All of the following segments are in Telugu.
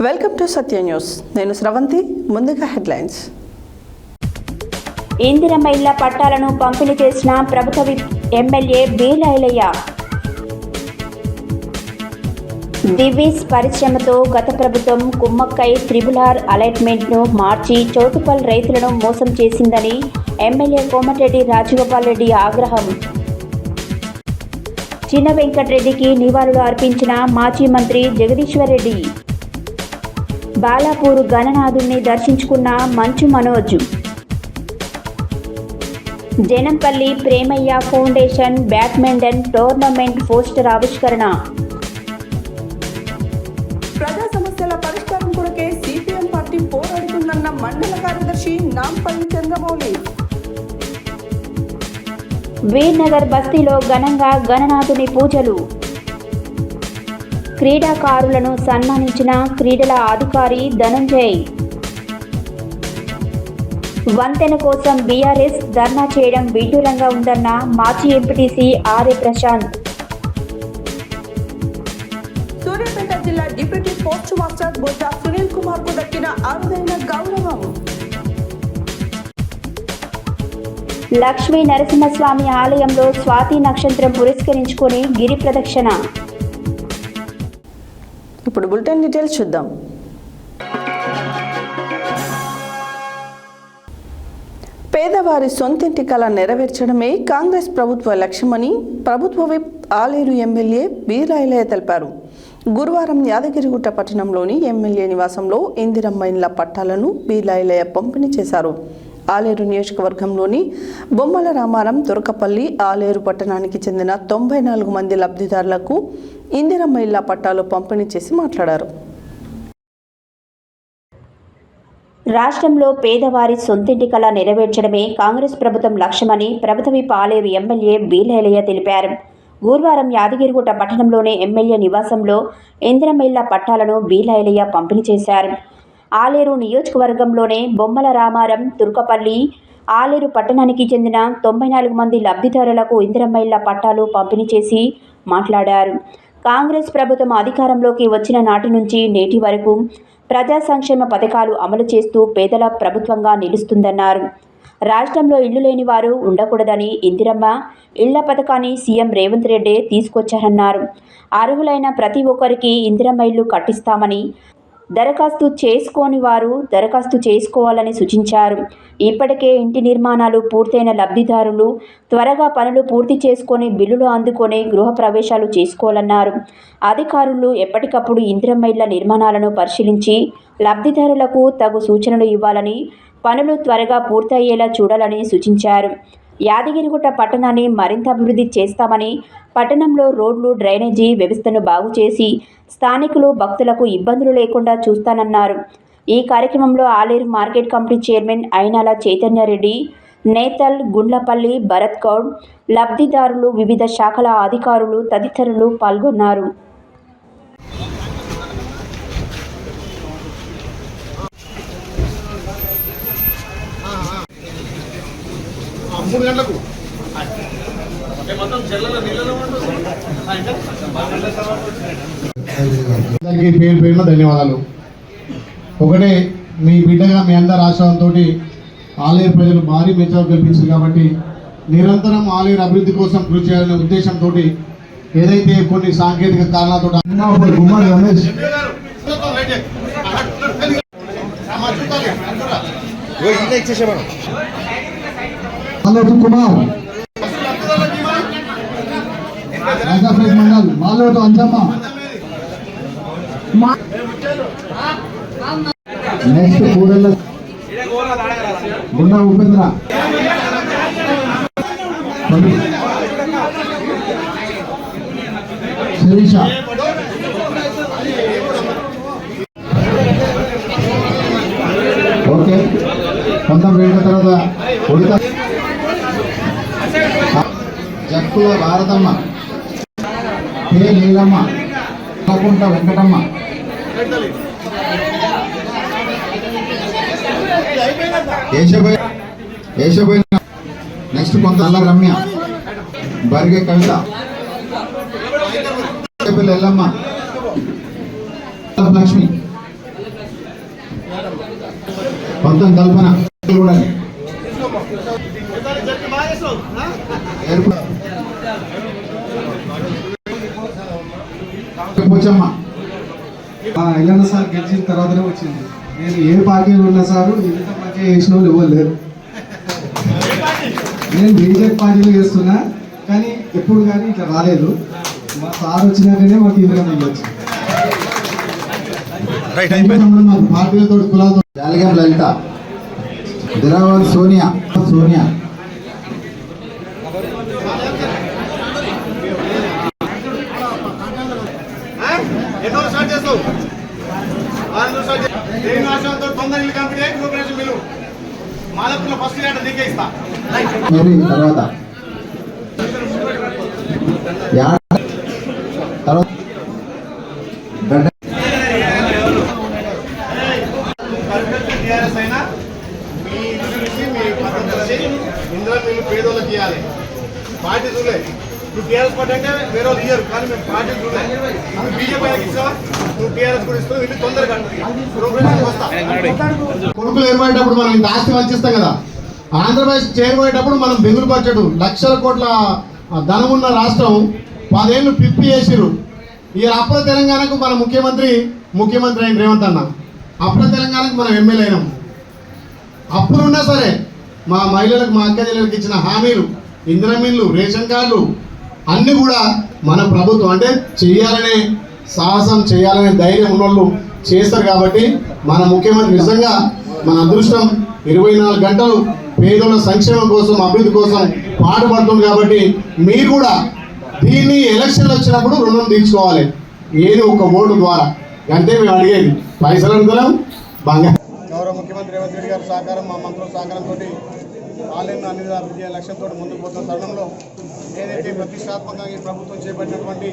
Welcome to Satya news. నేను స్రవంతి. ముందుగా హెడ్లైన్స్. ఇందిరమ్మ ఇళ్ల పట్టాలను పంపిణీ చేసిన ప్రభుత్వ ఎమ్మెల్యే బీలైలయ్య. దివీస్ పరిశ్రమతో గత ప్రభుత్వం కుమ్మక్కై త్రిబులార్ అలాట్మెంట్ను మార్చి చౌటుపల్ రైతులను మోసం చేసిందని ఎమ్మెల్యే కోమటిరెడ్డి రాజగోపాల్ రెడ్డి ఆగ్రహం. చిన్న వెంకటరెడ్డికి నివాళులు అర్పించిన మాజీ మంత్రి జగదీశ్వర్ రెడ్డి. బాలాపూర్ గణనాథుణ్ణి దర్శించుకున్న Manchu Manoj. Janampally Premaiah foundation badminton tournament poster ఆవిష్కరణ. ప్రజా సమస్యల పరిష్కారం కొరకే సిపిఎం పార్టీ పోరాడుతుందన్న మండల కార్యదర్శి నాంపల్లి చంద్రమౌళి. వీర్నగర్ బస్తీలో ఘనంగా గణనాథుని పూజలు. క్రీడాకారులను సన్మానించిన క్రీడల అధికారి ధనంజయ్. వంతెన కోసం బీఆర్ఎస్ ధర్నా చేయడం విడ్డూరంగా ఉందన్న మాజీ ఎంపీటీసీ ఆర్ఏ ప్రశాంత్. సూర్యాపేట జిల్లా డిప్యూటీ పోస్ట్ మాస్టర్ బొజ్జ సునీల్ కుమార్ కు దక్కిన అరుదైన గౌరవం. లక్ష్మీ నరసింహస్వామి ఆలయంలో స్వాతి నక్షత్రం పురస్కరించుకొని గిరి ప్రదక్షిణ. ఇప్పుడు బులెటిన్ డీటెయిల్స్ చూద్దాం. పేదవారి సొంతింటి కళ నెరవేర్చడమే కాంగ్రెస్ ప్రభుత్వ లక్ష్యమని ప్రభుత్వ విప్ ఆలేరు ఎమ్మెల్యే బీలైలయ్య తెలిపారు. గురువారం యాదగిరిగుట్ట పట్టణంలోని ఎమ్మెల్యే నివాసంలో ఇందిరమ్మ ఇళ్ల పట్టాలను బీలైలయ్య పంపిణీ చేశారు. ఆలేరు నియోజకవర్గంలోని బొమ్మల రామారం, తురకపల్లి, ఆలేరు పట్టణానికి చెందిన 94 మంది లబ్ధిదారులకు ఇందిరమ్మ ఇళ్ల పట్టాలు పంపిణీ చేసి మాట్లాడారు. రాష్ట్రంలో పేదవారి సొంతింటి కళ నెరవేర్చడమే కాంగ్రెస్ ప్రభుత్వం లక్ష్యమని ప్రభుత్వ విప్ ఆలేరు ఎమ్మెల్యే బీలైలయ్య తెలిపారు. గురువారం యాదగిరిగుట్ట పట్టణంలోని ఎమ్మెల్యే నివాసంలో ఇందిరమ్మ ఇళ్ల పట్టాలను బీలైలయ్య పంపిణీ చేశారు. ఆలేరు నియోజకవర్గంలోనే బొమ్మల రామారం, తుర్కపల్లి, ఆలేరు పట్టణానికి చెందిన 94 మంది లబ్ధిదారులకు ఇందిరమ్మ ఇళ్ల పట్టాలు పంపిణీ చేసి మాట్లాడారు. కాంగ్రెస్ ప్రభుత్వం అధికారంలోకి వచ్చిన నాటి నుంచి నేటి వరకు ప్రజా సంక్షేమ పథకాలు అమలు చేస్తూ పేదల ప్రభుత్వంగా నిలుస్తుందన్నారు. రాష్ట్రంలో ఇల్లు లేని వారు ఉండకూడదని ఇందిరమ్మ ఇళ్ల పథకాన్ని సీఎం రేవంత్ రెడ్డి తీసుకొచ్చారన్నారు. అర్హులైన ప్రతి ఒక్కరికి ఇందిరమ్మ ఇల్లు కట్టిస్తామని, దరఖాస్తు చేసుకోని వారు దరఖాస్తు చేసుకోవాలని సూచించారు. ఇప్పటికే ఇంటి నిర్మాణాలు పూర్తయిన లబ్ధిదారులు త్వరగా పనులు పూర్తి చేసుకొని బిల్లులు అందుకొని గృహప్రవేశాలు చేసుకోవాలన్నారు. అధికారులు ఎప్పటికప్పుడు ఇందిరమ్మ ఇళ్ల నిర్మాణాలను పరిశీలించి లబ్ధిదారులకు తగు సూచనలు ఇవ్వాలని, పనులు త్వరగా పూర్తయ్యేలా చూడాలని సూచించారు. యాదగిరిగుట్ట పట్టణాన్ని మరింత అభివృద్ధి చేస్తామని, పట్టణంలో రోడ్లు, డ్రైనేజీ వ్యవస్థను బాగు చేసి స్థానికులు, భక్తులకు ఇబ్బందులు లేకుండా చూస్తానన్నారు. ఈ కార్యక్రమంలో Aler market committee chairman Ainala Chaitanya Reddy, నేతల్, గుండ్లపల్లి భరత్ గౌడ్, లబ్ధిదారులు, వివిధ శాఖల అధికారులు తదితరులు పాల్గొన్నారు. పేరు పేరున ధన్యవాదాలు. ఒకటే, మీ బిడ్డగా మీ అందరి ఆశ్రమంతో ఆలేరు ప్రజలు భారీ మెజారిటీ గెలిపించారు కాబట్టి నిరంతరం ఆలేరు అభివృద్ధి కోసం కృషి చేయాలనే ఉద్దేశంతో ఏదైతే కొన్ని సాంకేతిక కారణాలతో మండల్ మాలోటు అంజమ్మ, నెక్స్ట్ కూడళ్ళ గుండా ఉపేంద్ర, శిరీష, ఓకే కొంత వేడిన తర్వాత ఉడత జక్కుల భారతమ్మ, కే నీలమ్మ, కుంట వెంకటమ్మ, నెక్స్ట్ కొంత అల్ల రమ్య, బరిగే కవిత, ఎల్లమ్మ, లక్ష్మి, మొత్తం కల్పన కూడా పోచమ్మ ఇలాంటి సార్ గెలిచిన తర్వాతనే వచ్చింది. నేను ఏ పార్టీలో ఉన్నా సార్ ఇంత మంచిగా చేసిన వాళ్ళు ఎవరు లేరు. నేను బీజేపీ పార్టీలో చేస్తున్నా కానీ ఎప్పుడు కానీ ఇట్లా రాలేదు. మా సార్ వచ్చినాకనే మాకు ఇందిరా వచ్చింది. మాకు పార్టీలతో కులాలతో జాలిగం లలిత, దిరావత్ సోనియా సోనియా మేరీ తర్వాత తర్వాత గడ్డ ఇందులో మీరు పేదోళ్ళకి ఇవ్వాలి. పార్టీ చూడలే, నువ్వు టీఆర్ఎస్ పార్టీ అంటే వేరే వాళ్ళు ఇయ్యరు, కానీ మేము పార్టీ చూడలే. నువ్వు బీజేపీ ఇస్తావా, నువ్వు టీఆర్ఎస్ కూడా ఇస్తావు. ఇల్లు తొందరగా వస్తా. కొడుకులు ఏర్పడేటప్పుడు మనం ఇంత ఆస్తి వంచిస్తాం కదా. ఆంధ్రప్రదేశ్ చేరుకునేటప్పుడు మనం బెంగులు బడ్జెట్ లక్షల కోట్ల ధనం ఉన్న రాష్ట్రం 10 ఏళ్ళు పిప్పి చేసిరు. ఈ అప్పుల తెలంగాణకు మన ముఖ్యమంత్రి అయిన రేవంత్ అన్న, అప్పుల తెలంగాణకు మనం ఎమ్మెల్యే అయినాం. అప్పులున్నా సరే మా మహిళలకు, మా అక్క చెల్లెలకు ఇచ్చిన హామీలు, ఇందిరమిల్లు, రేషన్ కార్డులు అన్నీ కూడా మన ప్రభుత్వం అంటే చేయాలనే సాహసం, చేయాలనే ధైర్యం ఉన్నోళ్ళు చేస్తారు. కాబట్టి మన ముఖ్యమంత్రి నిజంగా మన అదృష్టం 24 గంటలు పేదల సంక్షేమం కోసం, అభివృద్ధి కోసం పాటుపడుతుంది. కాబట్టి మీరు కూడా దీన్ని ఎలక్షన్లు వచ్చినప్పుడు రుణం తీర్చుకోవాలి. ఏది ఒక ఓటు ద్వారా అంటే మేము అడిగేది పైసలు అనుకోలేం బంగారు. గౌరవ ముఖ్యమంత్రి రేవంత్ రెడ్డి గారి సహకారం, మా మంత్రుల సహకారంతో ఆలయం అన్ని అభివృద్ధి లక్ష్యంతో ముందుకు పోతున్న తరుణంలో ఏదైతే ప్రతిష్టాత్మకంగా ఈ ప్రభుత్వం చేపట్టినటువంటి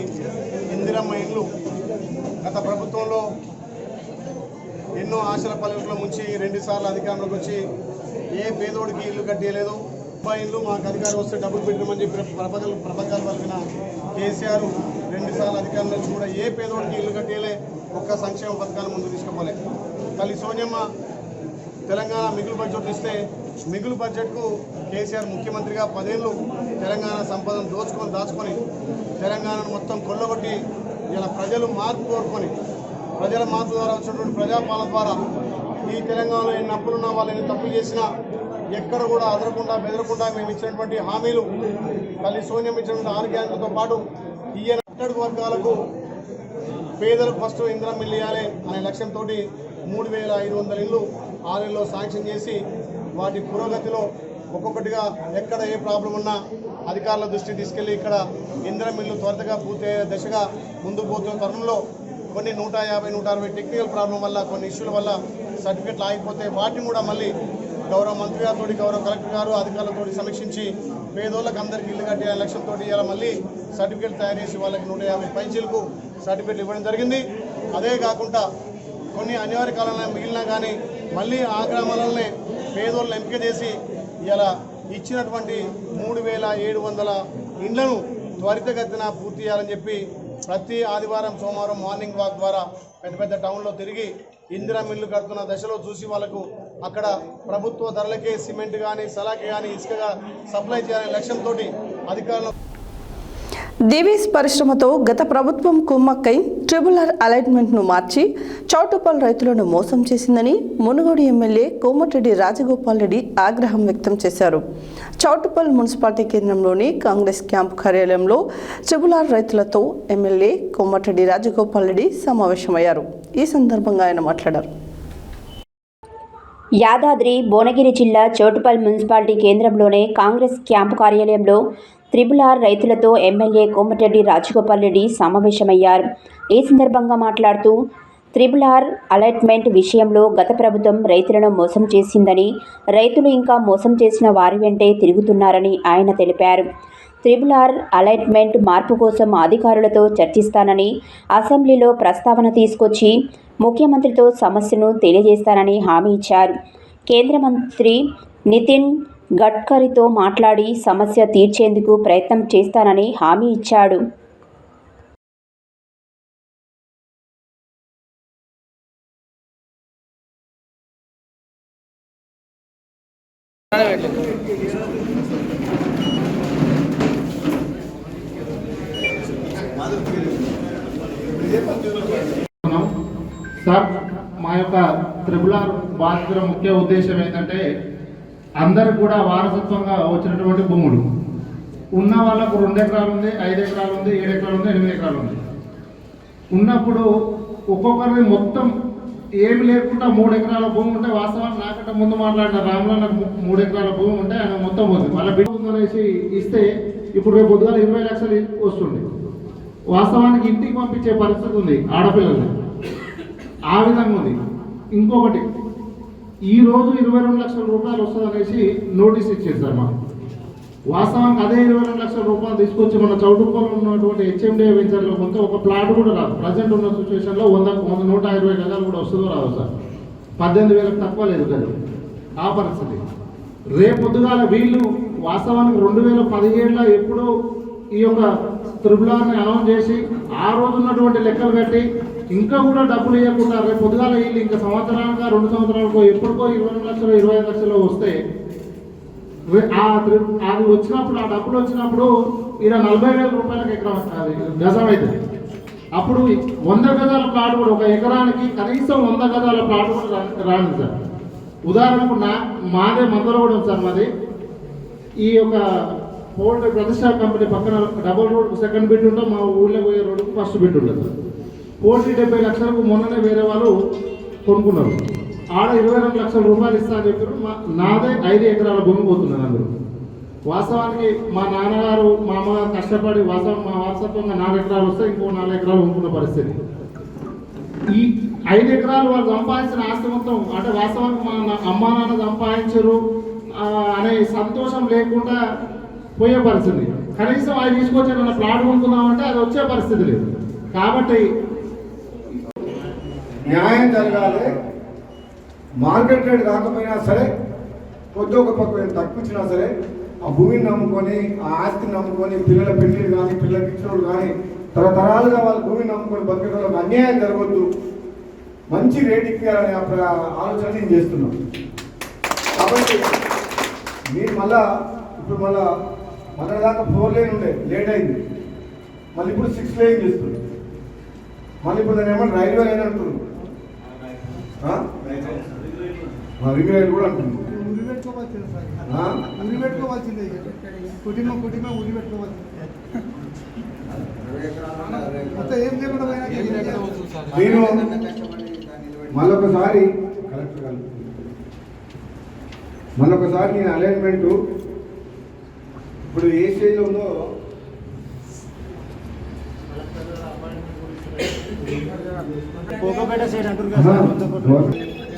ఇందిరమ్మ ఇండ్లు గత ప్రభుత్వంలో ఎన్నో ఆశల పల్లెల్లో ముంచి 2 సార్లు అధికారంలోకి వచ్చి ఏ పేదోడికి ఇల్లు కట్టేయలేదు. ఇండ్లు మాకు అధికారం వస్తే డబ్బులు పెట్టమని చెప్పి ప్రపంచాలు పలికిన కేసీఆర్ 2 సార్లు అధికారంలో వచ్చి కూడా ఏ పేదోడికి ఇల్లు కట్టేయలే, ఒక్క సంక్షేమ పథకాలు ముందు తీసుకోలే. తల్లి సోనియమ్మ తెలంగాణ మిగులు బడ్జెట్ ఇస్తే మిగులు బడ్జెట్కు కేసీఆర్ ముఖ్యమంత్రిగా 10 ఏళ్ళు తెలంగాణ సంపదను దాచుకొని తెలంగాణను మొత్తం కొల్లగొట్టి ఇలా ప్రజలు మార్పు కోరుకొని ప్రజల మార్పు ద్వారా వచ్చినటువంటి ప్రజాపాలన ద్వారా ఈ తెలంగాణలో ఎన్ని అప్పులున్నా వాళ్ళు ఎన్ని తప్పులు చేసినా ఎక్కడ కూడా అదరకుండా బెదరకుండా మేము ఇచ్చినటువంటి హామీలు, తల్లి సోనియం ఇచ్చినటువంటి 6 గ్యారెంటీలతో పాటు ఈ అట్టడుగు వర్గాలకు పేదలకు ఫస్ట్ ఇందిరమ్మ ఇల్లు ఇవ్వాలి అనే లక్ష్యంతో 3500 ఇళ్ళు 6 నెలల్లో శాంక్షన్ చేసి వాటి పురోగతిలో ఒక్కొక్కటిగా ఎక్కడ ఏ ప్రాబ్లం ఉన్నా అధికారుల దృష్టికి తీసుకెళ్లి ఇక్కడ ఇందిరమ్మ ఇల్లు త్వరగా పూర్తయ్యే దశగా ముందుకు పోతున్న తరుణంలో కొన్ని 150, 160 టెక్నికల్ ప్రాబ్లం వల్ల, కొన్ని ఇష్యూల వల్ల సర్టిఫికెట్లు ఆగిపోతే వాటిని కూడా మళ్ళీ గౌరవ మంత్రి గారితో, గౌరవ కలెక్టర్ గారు అధికారులతో సమీక్షించి పేదోళ్ళకి అందరికీ ఇల్లు కట్టే లక్ష్యంతో ఇలా మళ్ళీ సర్టిఫికెట్ తయారు చేసి వాళ్ళకి 150 పైచీలకు సర్టిఫికెట్లు ఇవ్వడం జరిగింది. అదే కాకుండా కొన్ని అనివార్య కాలంలో మిగిలినా కానీ మళ్ళీ ఆ గ్రామాలనే పేదోళ్ళని ఎంపిక చేసి ఇలా ఇచ్చినటువంటి 3700 ఇండ్లను త్వరితగతిన పూర్తి చేయాలని చెప్పి ప్రతి ఆదివారం, సోమవారం మార్నింగ్ వాక్ ద్వారా పెద్ద టౌన్లో తిరిగి ఇందిరమ్మ ఇల్లు కడుతున్న దశలో చూసి వాళ్ళకు అక్కడ ప్రభుత్వ ధరలకే సిమెంట్ కానీ, సలాకి కానీ, ఇసుకగా సప్లై చేయాలనే లక్ష్యంతో అధికారులు దివీస్ పరిశ్రమతో గత ప్రభుత్వం కుమ్మక్కై ట్రిబులర్ అలైన్మెంట్ను మార్చి చౌటుప్పల్ రైతులను మోసం చేసిందని మునుగోడు ఎమ్మెల్యే కోమటిరెడ్డి రాజగోపాల్ రెడ్డి ఆగ్రహం వ్యక్తం చేశారు. చౌటుప్పల్ మున్సిపాలిటీ కేంద్రంలోని కాంగ్రెస్ క్యాంపు కార్యాలయంలో ట్రిబులర్ రైతులతో ఎమ్మెల్యే కోమటిరెడ్డి రాజగోపాల్ రెడ్డి సమావేశమయ్యారు. ఈ సందర్భంగా ఆయన మాట్లాడారు. యాదాద్రి భువనగిరి జిల్లా చౌటుప్పల్ మున్సిపాలిటీ కేంద్రంలోని కాంగ్రెస్ క్యాంపు కార్యాలయంలో త్రిబుల్-ఆర్ రైతులతో ఎమ్మెల్యే కోమటిరెడ్డి రాజగోపాల్ రెడ్డి సమావేశమయ్యారు. ఈ సందర్భంగా మాట్లాడుతూ త్రిబుల్-ఆర్ అలాట్మెంట్ విషయంలో గత ప్రభుత్వం రైతులను మోసం చేసిందని, రైతులు ఇంకా మోసం చేసిన వారి వెంటే తిరుగుతున్నారని ఆయన తెలిపారు. త్రిబుల్-ఆర్ అలాట్మెంట్ మార్పు కోసం అధికారులతో చర్చిస్తానని, అసెంబ్లీలో ప్రస్తావన తీసుకొచ్చి ముఖ్యమంత్రితో సమస్యను తెలియజేస్తానని హామీ ఇచ్చారు. కేంద్ర మంత్రి నితిన్ గడ్కరీతో మాట్లాడి సమస్య తీర్చేందుకు ప్రయత్నం చేస్తానని హామీ ఇచ్చాడు. సార్, మా యొక్క త్రిపులార్ బాధితుల ముఖ్య ఉద్దేశం ఏంటంటే అందరికి కూడా వారసత్వంగా వచ్చినటువంటి భూములు ఉన్న వాళ్ళకు 2 ఎకరాలు ఉంది, 5 ఎకరాలు ఉంది, 7 ఎకరాలు ఉంది, 8 ఎకరాలు ఉంది. ఉన్నప్పుడు ఒక్కొక్కరిని మొత్తం ఏమి లేకుండా 3 ఎకరాల భూమి ఉంటే, వాస్తవానికి నాకంటే ముందు మాట్లాడిన రాములో నాకు 3 ఎకరాల భూమి ఉంటే ఆయన మొత్తం పోతుంది. వాళ్ళ బిడ్డ అనేసి ఇస్తే ఇప్పుడు రేపు పొద్దుగాల 20 లక్షలు వస్తుంది. వాస్తవానికి ఇంటికి పంపించే పరిస్థితి ఉంది ఆడపిల్లల్ని, ఆ విధంగా ఉంది. ఇంకొకటి, ఈరోజు 22 లక్షల రూపాయలు వస్తుంది అనేసి నోటీస్ ఇచ్చేసారు మాకు. వాస్తవానికి అదే 22 లక్షల రూపాయలు తీసుకొచ్చి మన చౌటుప్పలో ఉన్నటువంటి హెచ్ఎండిఏ వెంచర్లో మొత్తం ఒక ప్లాట్ కూడా రాదు. ప్రజెంట్ ఉన్న సిచ్యువేషన్లో 120 గజాలు కూడా వస్తుందో రాదు సార్. 18,000 తక్కువ లేదు కదా ఆ పరిస్థితి. రేపు పొద్దుగాల వీళ్ళు వాస్తవానికి 2017లో ఎప్పుడో ఈ యొక్క త్రిపులార్ని అనౌన్స్ చేసి ఆ రోజు ఉన్నటువంటి లెక్కలు కట్టి ఇంకా కూడా డబ్బులు ఇవ్వకుండా రేపు పొద్దుగాల వీళ్ళు ఇంకా సంవత్సరానికి 2 సంవత్సరాలకు ఎప్పుడుకో 20 లక్షలు 25 లక్షలు వస్తే అది వచ్చినప్పుడు, ఆ డబ్బులు వచ్చినప్పుడు ఇలా 40,000 రూపాయలకు ఎకరం గజం అవుతుంది. అప్పుడు 100 గజాల ప్లాట్ కూడా, ఒక ఎకరానికి కనీసం 100 గజాల ప్లాట్ కూడా రాదు సార్. ఉదాహరణకు మాదే మందరగూడెం సార్. మాది ఈ యొక్క పోల్ట్రీ ప్రతిష్టా కంపెనీ పక్కన డబుల్ రోడ్ సెకండ్ బిడ్ ఉంటే మా ఊళ్ళో పోయే రోడ్డుకు ఫస్ట్ బిడ్ ఉంటుంది సార్. పోల్ట్రీ 70 లక్షలకు మొన్ననే వేరే వాళ్ళు కొనుక్కున్నారు. ఆడ 22 లక్షల రూపాయలు ఇస్తా అని చెప్పారు. నాదే 5 ఎకరాల భూమి పోతున్నాను అందరూ. వాస్తవానికి మా నాన్నగారు మా అమ్మగారు కష్టపడి మా వారసత్వంగా 4 ఎకరాలు వస్తే ఇంకో 4 ఎకరాలు కొనుక్కున్న పరిస్థితి. ఈ 5 ఎకరాలు వాళ్ళు సంపాదించిన ఆస్తి మొత్తం అంటే వాస్తవానికి మా అమ్మా నాన్న సంపాదించరు అనే సంతోషం లేకుండా పోయే పరిస్థితి. కనీసం అవి తీసుకొచ్చి మన ప్లాట్ కొనుక్కుందామంటే అది వచ్చే పరిస్థితి లేదు. కాబట్టి న్యాయం జరగాలి. మార్కెట్ రేట్ కాకపోయినా సరే, కొద్ది ఒక పక్క తక్కువ ఇచ్చినా సరే, ఆ భూమిని నమ్ముకొని, ఆ ఆస్తిని నమ్ముకొని, పిల్లల పెళ్లిళ్ళు కానీ, పిల్లల ఇచ్చినోళ్ళు కానీ, తరతరాలుగా వాళ్ళ భూమిని నమ్ముకొని బతికేటోళ్ళకి అన్యాయం జరగద్దు, మంచి రేట్ ఇప్పించాలనే ఆలోచన నేను చేస్తున్నాను. కాబట్టి మీరు ఇప్పుడు మళ్ళా దాకా 4 లేన్ ఉండే, లేట్ అయింది. మళ్ళీ ఇప్పుడు 6 లేన్ చేస్తుంది. మళ్ళీ ఇప్పుడు దాన్ని ఏమన్నా రైల్వే లైన్ అంటున్నారు, రింగ్ లైన్ కూడా అంటుంది. నేను మళ్ళొకసారి కలెక్టర్ గారు నేను అలైన్మెంట్ ఇప్పుడు ఏ స్టేజ్లో ఉందో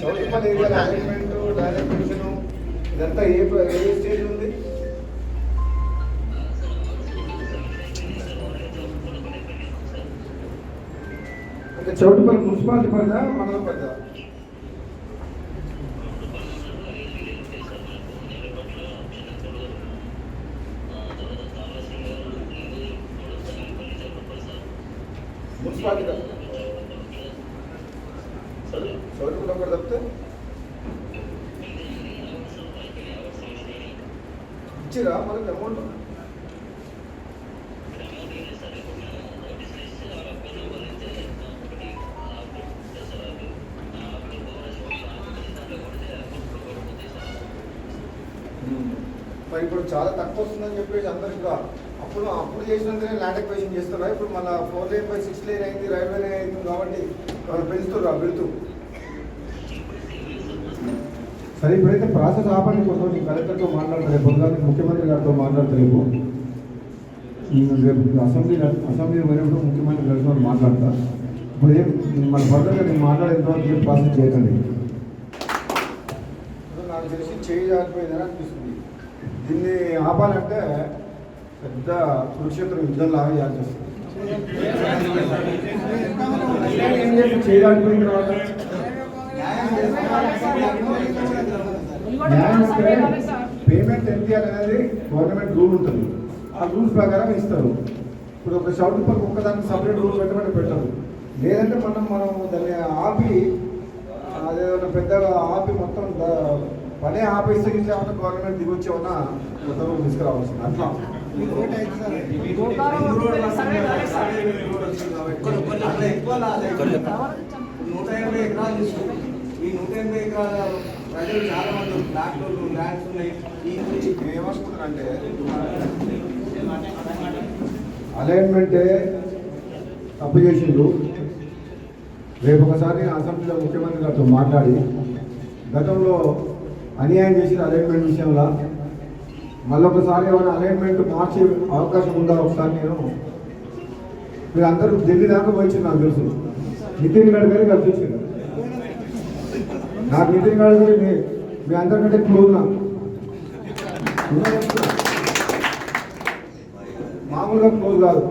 చౌటుప్పల్ ఏరియా అలైన్మెంట్ డైరెక్షన్ ఇదంతా ఏ స్టేజ్ ఉంది? అంటే చౌటుప్పల్ మున్సిపాలిటీ పరిధా, మండలం పరిధా? మున్సిపాలిటీ చౌటుప్పల్ ఒకటి తప్పితే ఇచ్చిరా మనకి అమౌంట్? మరి ఇప్పుడు చాలా తక్కువ వస్తుందని చెప్పేసి అందరికి అప్పుడు చేసినందుకే ల్యాండ్ ఎక్వేషన్ చేస్తున్నారు. ఇప్పుడు మళ్ళీ 4 లేన్ బై 6 లేన్ అయింది, రైల్వే లైన్ అయింది కాబట్టి వాళ్ళు పెంచుతూ సరే. ఇప్పుడైతే ప్రాసెస్ ఆపండి. కొంచెం నీ కలెక్టర్తో మాట్లాడతారు, పొద్దుగానే ముఖ్యమంత్రి గారితో మాట్లాడతారేమో. రేపు అసెంబ్లీ పోయినప్పుడు ముఖ్యమంత్రి కలిసి వాళ్ళు మాట్లాడతా. ఇప్పుడు మన ఫర్దర్గా నేను మాట్లాడేంతవరకు ఏం ప్రాసెస్ చేయకండి. నాకు తెలిసి చేయకపోయిందని అనిపిస్తుంది. దీన్ని ఆపాలంటే పెద్ద కురుక్షేత్రం యుద్ధంలాగా చేయాల్సి వస్తుంది. చేయడానికి తర్వాత పేమెంట్ ఎంత అనేది గవర్నమెంట్ రూల్ ఉంటుంది. ఆ రూల్స్ ప్రకారం ఇస్తారు. ఇప్పుడు ఒక చౌటుప్పల్ ఒక్కదానికి సపరేట్ రూల్ పెట్టమంటే పెట్టరు. లేదంటే మనం దాన్ని ఆపి అదేదైనా పెద్దగా ఆపి మొత్తం పనే ఆపేస్తే ఏమన్నా గవర్నమెంట్ దిగొచ్చి ఏమన్నా మొత్తం తీసుకురావాల్సింది అట్లా. ఈ 180 ఎకరాల ప్రజలు చాలా మంది ఫ్లాట్లు ల్యాండ్స్ ఉన్నాయి. ఏమనుకుంటారంటే అలైన్మెంటే తప్పు చేసిండు. రేపు ఒకసారి అసెంబ్లీలో ముఖ్యమంత్రి గారితో మాట్లాడి గతంలో అన్యాయం చేసిన అలైన్మెంట్ విషయంలో మళ్ళొకసారి ఏమైనా అలైన్మెంట్ మార్చే అవకాశం ఉందా ఒకసారి మీరు అందరూ ఢిల్లీ దాకా పోయించింది నాకు తెలుసు. నితిన్ గడ్కరీ కలిసి వచ్చింది. నాకు నితిన్ గడ్కరీ మీ అందరికంటే క్లోజ్ నాకు మామూలుగా క్లోజ్ కాదు.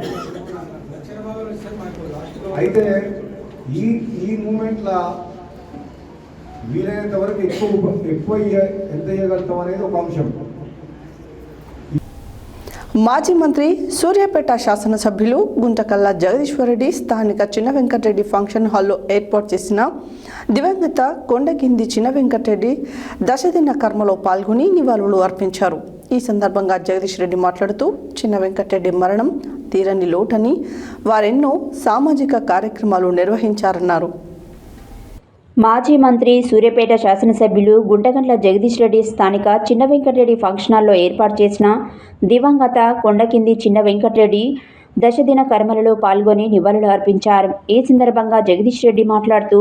అయితే ఈ మూమెంట్లో వీలైనంత వరకు ఎక్కువ ఎంత చేయగలుగుతాం అనేది ఒక అంశం. మాజీ మంత్రి సూర్యాపేట శాసనసభ్యులు గుంటకల్లా జగదీశ్వరరెడ్డి స్థానిక చిన్న వెంకటరెడ్డి ఫంక్షన్ హాల్లో ఏర్పాటు చేసిన దివంగత కొండకింది చిన్న వెంకటరెడ్డి దశదిన కర్మలో పాల్గొని నివాళులు అర్పించారు. ఈ సందర్భంగా జగదీష్ రెడ్డి మాట్లాడుతూ చిన్న వెంకటరెడ్డి మరణం తీరని లోటని, వారెన్నో సామాజిక కార్యక్రమాలు నిర్వహించారన్నారు. మాజీ మంత్రి సూర్యాపేట శాసనసభ్యులు గుంటగండ్ల జగదీష్ రెడ్డి స్థానిక చిన్న వెంకటరెడ్డి ఫంక్షన్ హాల్లో ఏర్పాటు చేసిన దివంగత కొండకింది చిన్న వెంకటరెడ్డి దశదిన కర్మలలో పాల్గొని నివాళులు అర్పించారు. ఈ సందర్భంగా జగదీష్ రెడ్డి మాట్లాడుతూ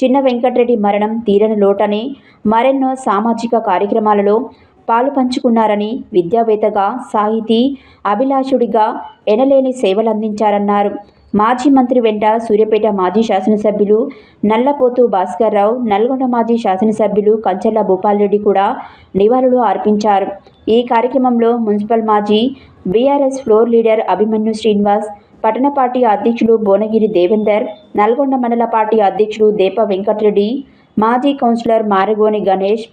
చిన్న వెంకటరెడ్డి మరణం తీరని లోటని, మరెన్నో సామాజిక కార్యక్రమాలలో పాలు పంచుకున్నారని, విద్యావేత్తగా, సాహితీ అభిలాషుడిగా ఎనలేని సేవలందించారన్నారు. మాజీ మంత్రి వెంట సూర్యాపేట మాజీ శాసనసభ్యులు నల్లపోతు భాస్కర్రావు, నల్గొండ మాజీ శాసనసభ్యులు కంచర్ల భూపాల్రెడ్డి కూడా నివాళులు అర్పించారు. ఈ కార్యక్రమంలో మున్సిపల్ మాజీ BRS floor leader Abhimanyu Srinivas, పట్టణ పార్టీ అధ్యక్షులు భువనగిరి దేవేందర్, నల్గొండ మండల పార్టీ అధ్యక్షులు దేప వెంకటరెడ్డి, మాజీ కౌన్సిలర్ మారగోని గణేష్,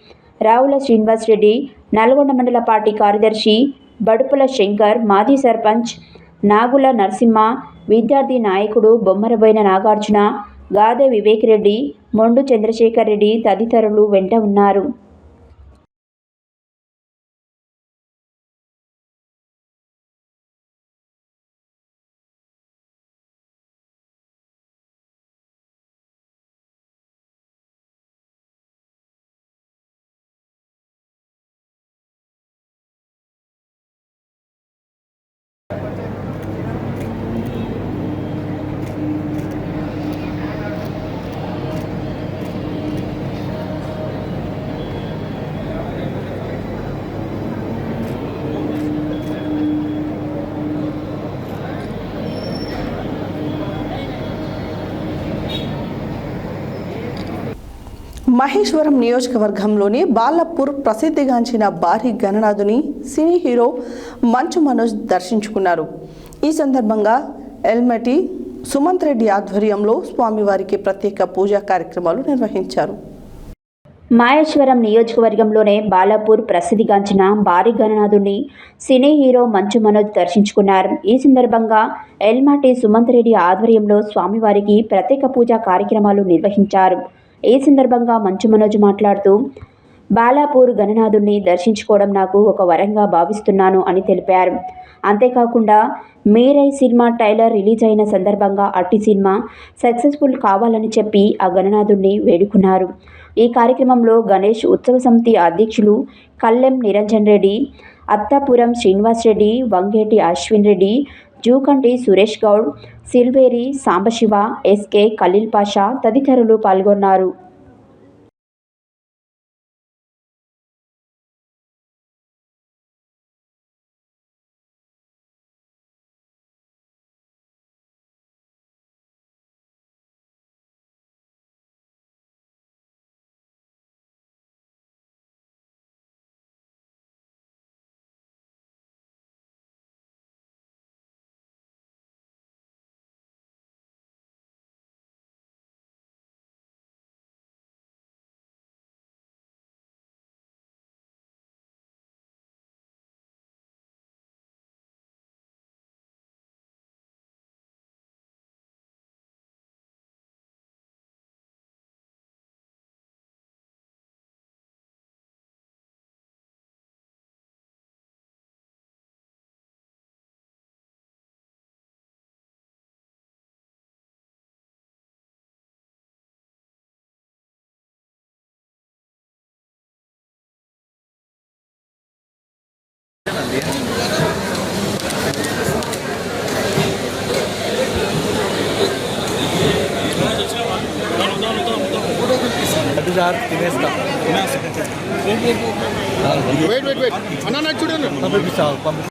రావుల శ్రీనివాస్ రెడ్డి, నల్గొండ మండల పార్టీ కార్యదర్శి బడుపుల శంకర్, మాజీ సర్పంచ్ నాగుల నరసింహ, విద్యార్థి నాయకుడు బొమ్మరబోయిన నాగార్జున, గాదె వివేక్ రెడ్డి, మొండు చంద్రశేఖర్ రెడ్డి తదితరులు వెంట ఉన్నారు. మహేశ్వరం నియోజకవర్గంలోని బాలాపూర్ ప్రసిద్ధిగాంచిన భారీ గణనాథుని సినీ హీరో మంచు మనోజ్ దర్శించుకున్నారు. ఈ సందర్భంగా ఎల్మటి సుమంత్ రెడ్డి ఆధ్వర్యంలో స్వామివారికి ప్రత్యేక పూజా కార్యక్రమాలు నిర్వహించారు. మహేశ్వరం నియోజకవర్గంలోనే బాలాపూర్ ప్రసిద్ధిగాంచిన భారీ గణనాథుని సినీ హీరో మంచు మనోజ్ దర్శించుకున్నారు. ఈ సందర్భంగా ఎల్మటి సుమంత్ రెడ్డి ఆధ్వర్యంలో స్వామివారికి ప్రత్యేక పూజా కార్యక్రమాలు నిర్వహించారు. ఈ సందర్భంగా మంచు మనోజ్ మాట్లాడుతూ బాలాపూర్ గణనాథుని దర్శించుకోవడం నాకు ఒక వరంగా భావిస్తున్నాను అని తెలిపారు. అంతేకాకుండా మీరై సినిమా ట్రైలర్ రిలీజ్ అయిన సందర్భంగా అట్టి సినిమా సక్సెస్ఫుల్ కావాలని చెప్పి ఆ గణనాథుని వేడుకున్నారు. ఈ కార్యక్రమంలో గణేష్ ఉత్సవ సమితి అధ్యక్షులు కల్లెం నిరంజన్ రెడ్డి, అత్తాపురం శ్రీనివాస్ రెడ్డి, వంగేటి అశ్విన్ రెడ్డి, జూకంటి సురేష్ గౌడ్, సిల్వేరి సాంబశివ, ఎస్కే ఖలీల్ పాషా తదితరులు పాల్గొన్నారు. సార్ తినేస్తా పంపిస్తా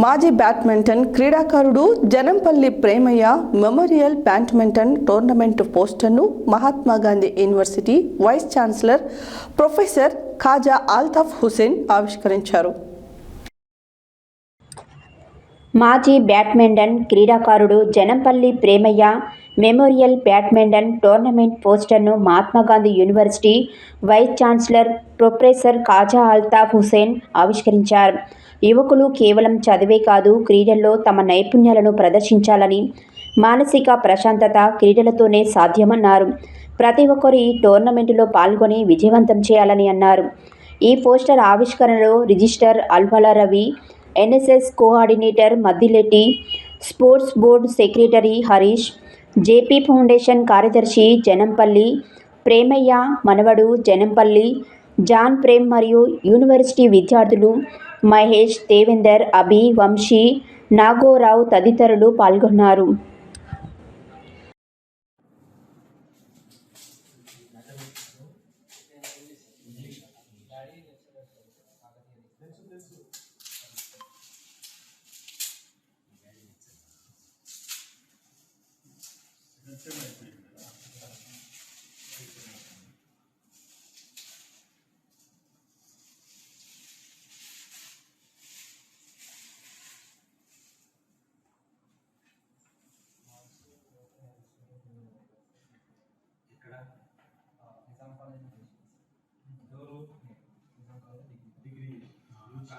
మాజీ బ్యాడ్మింటన్ క్రీడాకారుడు Janampally Premaiah memorial badminton tournament పోస్టర్ను Mahatma Gandhi university vice chancellor professor Khaja Altaf Hussain ఆవిష్కరించారు. మాజీ బ్యాడ్మింటన్ క్రీడాకారుడు Janampally Premaiah memorial badminton tournament పోస్టర్ను Mahatma Gandhi university vice chancellor professor Khaja Altaf Hussain ఆవిష్కరించారు. యువకులు కేవలం చదివే కాదు, క్రీడల్లో తమ నైపుణ్యాలను ప్రదర్శించాలని, మానసిక ప్రశాంతత క్రీడలతోనే సాధ్యమన్నారు. ప్రతి ఒక్కరు ఈ టోర్నమెంటులో పాల్గొని విజయవంతం చేయాలని అన్నారు. ఈ పోస్టర్ ఆవిష్కరణలో registrar Alwala Ravi, NSS coordinator Maddileti, sports board secretary Harish, JP foundation కార్యదర్శి జనంపల్లి ప్రేమయ్య మనవడు జనంపల్లి జాన్ ప్రేమ్ మరియు యూనివర్సిటీ విద్యార్థులు మహేష్, దేవేందర్, అభి, వంశీ, నాగోరావు తదితరులు పాల్గొన్నారు.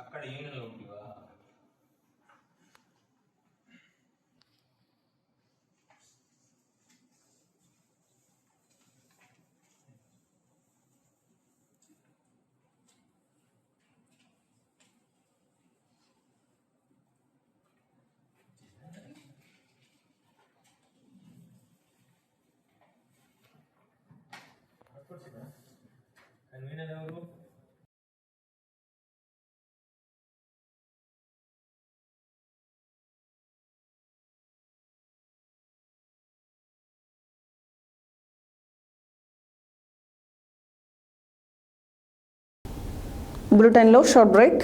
అక్కడ ఏమైనా ఉంటుందా? కన్వీనర్ ఎవరు? బులెటిన్లో short break.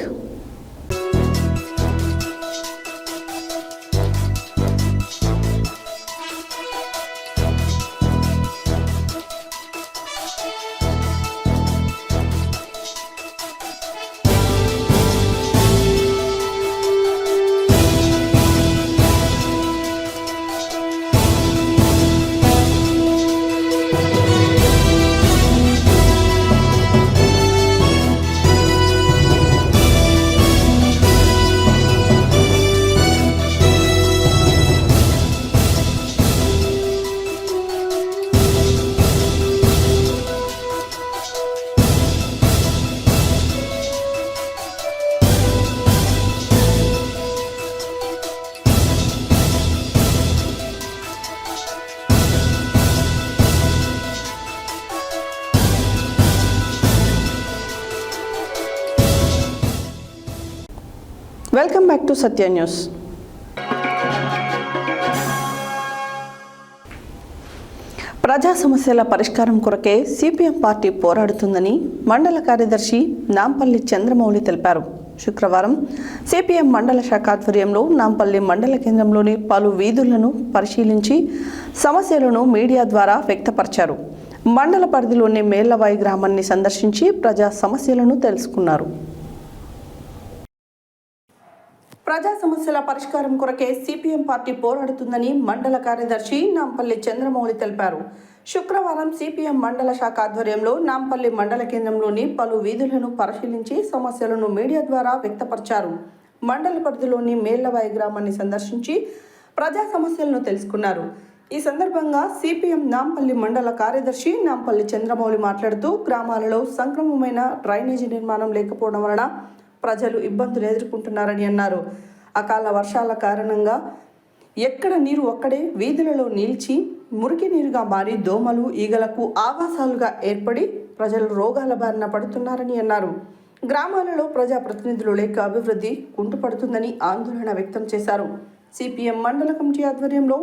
Welcome back to Satya news. ప్రజా సమస్యల పరిష్కారం కొరకే సిపిఎం పార్టీ పోరాడుతుందని మండల కార్యదర్శి నాంపల్లి చంద్రమౌళి తెలిపారు. శుక్రవారం సిపిఎం మండల శాఖ ఆధ్వర్యంలో నాంపల్లి మండల కేంద్రంలోని పలు వీధులను పరిశీలించి సమస్యలను మీడియా ద్వారా వ్యక్తపరిచారు. మండల పరిధిలోని మేళ్లవాయి గ్రామాన్ని సందర్శించి ప్రజా సమస్యలను తెలుసుకున్నారు. ప్రజా సమస్యల పరిష్కారం కొరకే సిపిఎం పార్టీ పోరాడుతుందని మండల కార్యదర్శి నాంపల్లి చంద్రమౌళి తెలిపారు. శుక్రవారం సిపిఎం మండల శాఖ ఆధ్వర్యంలో నాంపల్లి మండల కేంద్రంలోని పలు వీధులను పరిశీలించి సమస్యలను మీడియా ద్వారా వ్యక్తపరిచారు. మండల పరిధిలోని మేళ్లవాయి గ్రామాన్ని సందర్శించి ప్రజా సమస్యలను తెలుసుకున్నారు. ఈ సందర్భంగా సిపిఎం నాంపల్లి మండల కార్యదర్శి నాంపల్లి చంద్రమౌళి మాట్లాడుతూ గ్రామాలలో సంక్రమమైన డ్రైనేజీ నిర్మాణం లేకపోవడం వలన ప్రజలు ఇబ్బందులు ఎదుర్కొంటున్నారని అన్నారు. అకాల వర్షాల కారణంగా ఎక్కడ నీరు ఒక్కడే వీధులలో నిలిచి మురికి నీరుగా మారి దోమలు ఈగలకు ఆవాసాలుగా ఏర్పడి ప్రజలు రోగాల బారిన పడుతున్నారని అన్నారు. గ్రామాలలో ప్రజాప్రతినిధులు లేక అభివృద్ధి కుంటుపడుతుందని ఆందోళన వ్యక్తం చేశారు. సిపిఎం మండల కమిటీ ఆధ్వర్యంలో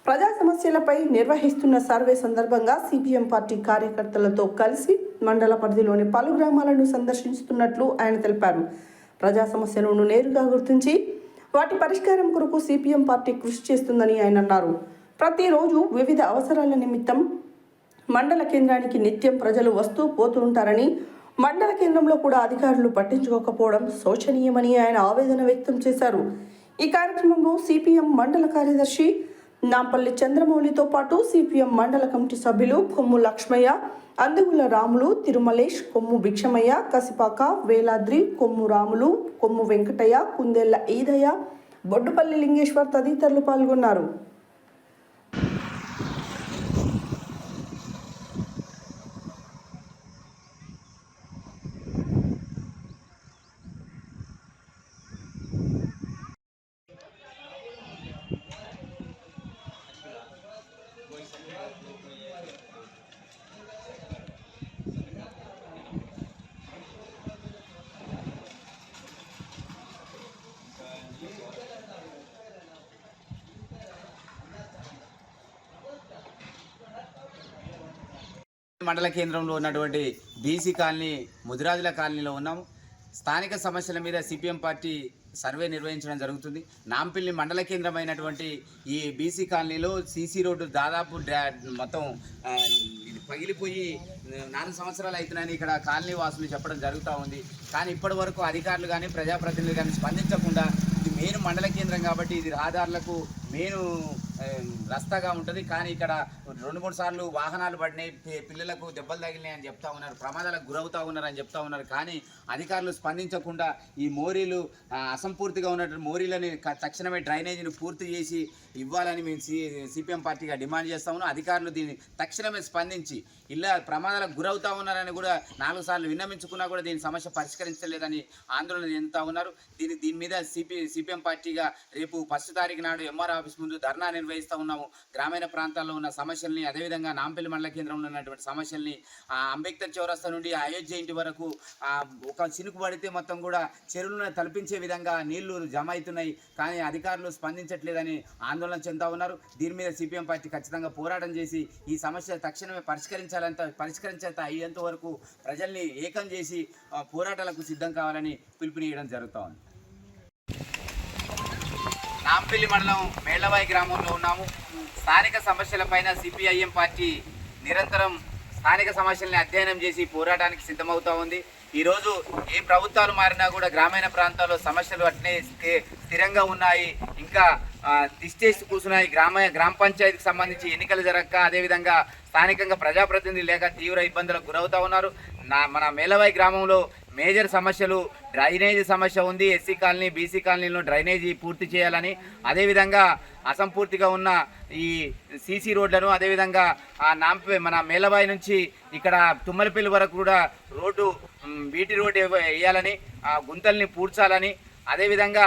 ప్రజా సమస్యలపై నిర్వహిస్తున్న సర్వే సందర్భంగా సిపిఎం పార్టీ కార్యకర్తలతో కలిసి మండల పరిధిలోని పలు గ్రామాలను సందర్శిస్తున్నట్లు ఆయన తెలిపారు. ప్రజా సమస్యలను నేరుగా గుర్తించి వాటి పరిష్కారం కొరకు సిపిఎం పార్టీ కృషి చేస్తుందని ఆయన అన్నారు. ప్రతిరోజు వివిధ అవసరాల నిమిత్తం మండల కేంద్రానికి నిత్యం ప్రజలు వస్తూ పోతుంటారని, మండల కేంద్రంలో కూడా అధికారులు పట్టించుకోకపోవడం శోచనీయమని ఆయన ఆవేదన వ్యక్తం చేశారు. ఈ కార్యక్రమంలో సిపిఎం మండల కార్యదర్శి నాంపల్లి చంద్రమౌళితో పాటు సిపిఎం మండల కమిటీ సభ్యులు కొమ్ము లక్ష్మయ్య, అందుగుల రాములు, తిరుమలేష్, కొమ్ము భిక్షమయ్య, కసిపాక, వేలాద్రి, కొమ్ము రాములు, కొమ్ము వెంకటయ్య, కుందేళ్ల ఈదయ్య, బొడ్డుపల్లి లింగేశ్వర్ తదితరులు పాల్గొన్నారు. మండల కేంద్రంలో ఉన్నటువంటి బీసీ కాలనీ, ముదిరాజుల కాలనీలో ఉన్నాము. స్థానిక సమస్యల మీద సిపిఎం పార్టీ సర్వే నిర్వహించడం జరుగుతుంది. నాంపల్లి మండల కేంద్రమైనటువంటి ఈ బీసీ కాలనీలో సీసీ రోడ్డు దాదాపు మొత్తం ఇది పగిలిపోయి 4 సంవత్సరాలు అవుతున్నాయని ఇక్కడ కాలనీ వాసులు చెప్పడం జరుగుతూ ఉంది. కానీ ఇప్పటి వరకు అధికారులు కానీ ప్రజాప్రతినిధులు కానీ స్పందించకుండా, ఇది మెయిన్ మండల కేంద్రం కాబట్టి ఇది రహదారులకు మెయిన్ రస్తాగా ఉంటుంది. కానీ ఇక్కడ 2-3 సార్లు వాహనాలు పడినాయి, పిల్లలకు దెబ్బలు తగిలినాయి అని చెప్తా ఉన్నారు, ప్రమాదాలకు గురవుతూ ఉన్నారని చెప్తా ఉన్నారు. కానీ అధికారులు స్పందించకుండా ఈ మోరీలు అసంపూర్తిగా ఉన్నటువంటి మోరీలని తక్షణమే డ్రైనేజీని పూర్తి చేసి ఇవ్వాలని మేము సిపిఎం పార్టీగా డిమాండ్ చేస్తా ఉన్నాం. అధికారులు దీన్ని తక్షణమే స్పందించి ఇలా ప్రమాదాలకు గురవుతూ ఉన్నారని కూడా 4 సార్లు విన్నవించుకున్నా కూడా దీని సమస్య పరిష్కరించలేదని ఆందోళన చెందుతూ ఉన్నారు. దీని మీద సిపిఎం పార్టీగా రేపు 1వ తారీఖు నాడు ఎంఆర్ ఆఫీస్ ముందు ధర్నా నిర్వహిస్తూ ఉన్నాము. గ్రామీణ ప్రాంతాల్లో ఉన్న సమస్యల్ని, అదేవిధంగా నాంపల్లి మండల కేంద్రంలో ఉన్నటువంటి సమస్యల్ని, అంబేద్కర్ చౌరస్తా నుండి అయోధ్య ఇంటి వరకు ఒక చినుకు పడితే మొత్తం కూడా చెరువులను తలపించే విధంగా నీళ్లు జమ అవుతున్నాయి. కానీ అధికారులు స్పందించట్లేదని ఆందోళన చెందుతూ ఉన్నారు. దీని మీద సిపిఎం పార్టీ ఖచ్చితంగా పోరాటం చేసి ఈ సమస్య తక్షణమే పరిష్కరించేంత అయ్యేంత వరకు ప్రజల్ని ఏకం చేసి పోరాటాలకు సిద్ధం కావాలని పిలుపునియడం జరుగుతూ ఉంది. నాంపల్లి మండలం మేళ్లవాయి గ్రామంలో ఉన్నాము. స్థానిక సమస్యలపైన సిపిఐఎం పార్టీ నిరంతరం స్థానిక సమస్యల్ని అధ్యయనం చేసి పోరాటానికి సిద్ధమవుతూ ఉంది. ఈరోజు ఏ ప్రభుత్వాలు మారినా కూడా గ్రామీణ ప్రాంతాల్లో సమస్యలు అట్నే స్థిరంగా ఉన్నాయి, ఇంకా దిష్టేసి కూర్చున్నాయి. గ్రామ పంచాయతీకి సంబంధించి ఎన్నికలు జరగక, అదేవిధంగా స్థానికంగా ప్రజాప్రతినిధులు లేక తీవ్ర ఇబ్బందులకు గురవుతూ ఉన్నారు. మన మేళ్లవాయి గ్రామంలో మేజర్ సమస్యలు డ్రైనేజీ సమస్య ఉంది. ఎస్సీ కాలనీ, బీసీ కాలనీలో డ్రైనేజీ పూర్తి చేయాలని, అదేవిధంగా అసంపూర్తిగా ఉన్న ఈ సీసీ రోడ్లను, అదేవిధంగా మన మేళ్లవాయి నుంచి ఇక్కడ తుమ్మలపల్లి వరకు కూడా రోడ్డు బీటీ రోడ్డు వేయాలని, గుంతల్ని పూడ్చాలని, అదేవిధంగా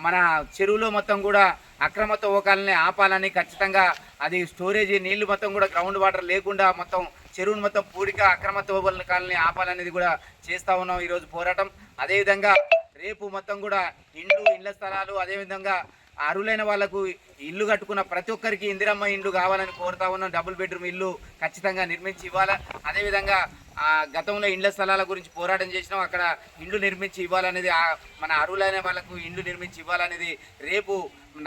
మన చెరువులో మొత్తం కూడా అక్రమ తవ్వకాలని ఆపాలని, ఖచ్చితంగా అది స్టోరేజీ నీళ్లు మొత్తం కూడా గ్రౌండ్ వాటర్ లేకుండా మొత్తం చెరువును మొత్తం పూడిక అక్రమ తవ్వకాలని ఆపాలనేది కూడా చేస్తూ ఉన్నాం ఈరోజు పోరాటం. అదేవిధంగా రేపు మొత్తం కూడా ఇళ్ల స్థలాలు, అదేవిధంగా అర్హులైన వాళ్ళకు ఇల్లు కట్టుకున్న ప్రతి ఒక్కరికి ఇందిరమ్మ ఇండ్లు కావాలని కోరుతా ఉన్నాం. డబుల్ బెడ్రూమ్ ఇల్లు ఖచ్చితంగా నిర్మించి ఇవ్వాలా. అదేవిధంగా గతంలో ఇండ్ల స్థలాల గురించి పోరాటం చేసినాం, అక్కడ ఇండ్లు నిర్మించి ఇవ్వాలనేది, మన అర్హులైన వాళ్ళకు ఇండ్లు నిర్మించి ఇవ్వాలనేది రేపు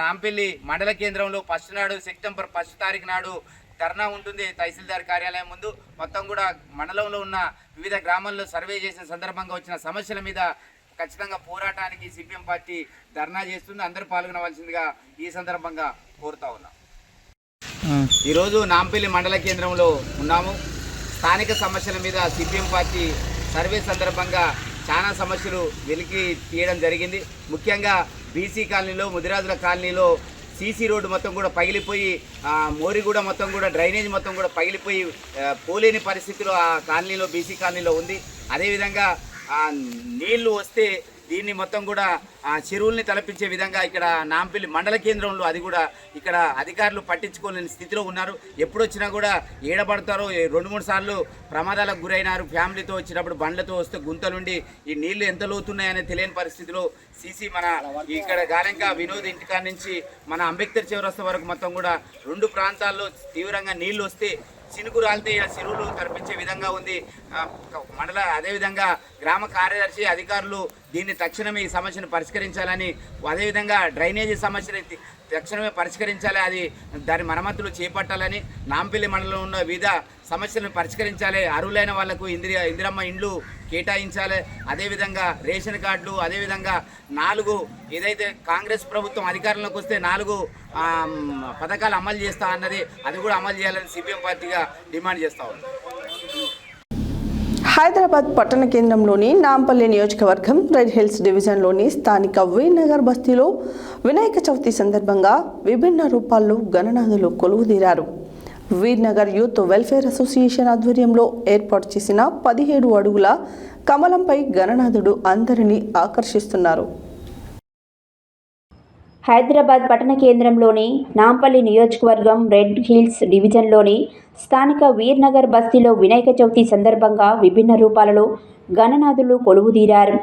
నాంపల్లి మండల కేంద్రంలో ఫస్ట్ నాడు సెప్టెంబర్ 1 తారీఖు నాడు ధర్నా ఉంటుంది తహసీల్దార్ కార్యాలయం ముందు. మొత్తం కూడా మండలంలో ఉన్న వివిధ గ్రామాల్లో సర్వే చేసిన సందర్భంగా వచ్చిన సమస్యల మీద ఖచ్చితంగా పోరాటానికి సిపిఎం పార్టీ ధర్నా చేస్తుంది. అందరూ పాల్గొనవలసిందిగా ఈ సందర్భంగా కోరుతా ఉన్నాం. ఈరోజు నాంపల్లి మండల కేంద్రంలో ఉన్నాము. స్థానిక సమస్యల మీద సిపిఎం పార్టీ సర్వే సందర్భంగా చాలా సమస్యలు వెలికి తీయడం జరిగింది. ముఖ్యంగా బీసీ కాలనీలో, ముదిరాజుల కాలనీలో సీసీ రోడ్డు మొత్తం కూడా పగిలిపోయి, మోరిగూడ మొత్తం కూడా డ్రైనేజ్ మొత్తం కూడా పగిలిపోయి పోలేని పరిస్థితిలో ఆ కాలనీలో, బీసీ కాలనీలో ఉంది. అదేవిధంగా నీళ్లు వస్తే దీన్ని మొత్తం కూడా చెరువుల్ని తలపించే విధంగా ఇక్కడ నాంపల్లి మండల కేంద్రంలో అది కూడా ఇక్కడ అధికారులు పట్టించుకోలేని స్థితిలో ఉన్నారు. ఎప్పుడొచ్చినా కూడా ఏడబడతారో 2-3 సార్లు ప్రమాదాలకు గురైనారు. ఫ్యామిలీతో వచ్చినప్పుడు బండ్లతో వస్తే గుంతలుండి ఈ నీళ్లు ఎంత లోతున్నాయనే తెలియని పరిస్థితిలో సీసీ మన ఇక్కడ గాలెంక వినోద్ ఇంటికాడ నుంచి మన అంబేద్కర్ చౌరస్తా వరకు మొత్తం కూడా 2 ప్రాంతాల్లో తీవ్రంగా నీళ్లు వస్తే చినుకు రాలితే చెరువులు కనిపించే విధంగా ఉంది మండల. అదేవిధంగా గ్రామ కార్యదర్శి అధికారులు దీన్ని తక్షణమే ఈ సమస్యను పరిష్కరించాలని, అదేవిధంగా డ్రైనేజీ సమస్యని తక్షణమే పరిష్కరించాలి, అది దాని మరమ్మతులు చేపట్టాలని, నాంపల్లి మండలంలో ఉన్న వివిధ సమస్యలను పరిష్కరించాలి, అర్హులైన వాళ్లకు ఇందిరమ్మ ఇండ్లు కేటాయించాలి, అదేవిధంగా రేషన్ కార్డులు, అదేవిధంగా 4 ఏదైతే కాంగ్రెస్ ప్రభుత్వం అధికారంలోకి వస్తే 4 పథకాలు అమలు చేస్తా అన్నది అది కూడా అమలు చేయాలని సిపిఎం పార్టీగా డిమాండ్ చేస్తా ఉంది. హైదరాబాద్ పట్టణ కేంద్రంలోని నాంపల్లి నియోజకవర్గం రెడ్ హిల్స్ డివిజన్లోని స్థానిక వీర్నగర్ బస్తీలో వినాయక చవితి సందర్భంగా విభిన్న రూపాల్లో గణనాథులు కొలువుదీరారు. వీర్నగర్ యూత్ వెల్ఫేర్ అసోసియేషన్ ఆధ్వర్యంలో ఏర్పాటు చేసిన 17 అడుగుల కమలంపై గణనాథుడు అందరినీ ఆకర్షిస్తున్నారు. హైదరాబాద్ పట్టణ కేంద్రంలోని నాంపల్లి నియోజకవర్గం రెడ్ హిల్స్ డివిజన్లోని స్థానిక వీర్నగర్ బస్తీలో వినాయక చవితి సందర్భంగా విభిన్న రూపాలలో గణనాథులు కొలువుదీరారు.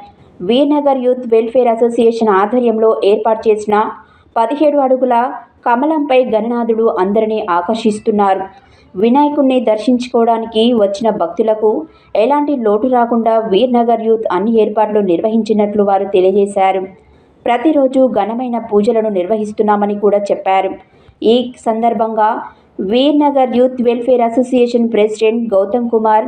వీర్నగర్ యూత్ వెల్ఫేర్ అసోసియేషన్ ఆధ్వర్యంలో ఏర్పాటు చేసిన 17 అడుగుల కమలంపై గణనాథుడు అందరినీ ఆకర్షిస్తున్నారు. వినాయకుడిని దర్శించుకోవడానికి వచ్చిన భక్తులకు ఎలాంటి లోటు రాకుండా వీర్నగర్ యూత్ అన్ని ఏర్పాట్లు నిర్వహించినట్లు వారు తెలియజేశారు. ప్రతిరోజు ఘనమైన పూజలను నిర్వహిస్తున్నామని కూడా చెప్పారు. ఈ సందర్భంగా Veernagar youth welfare association president Gautam Kumar,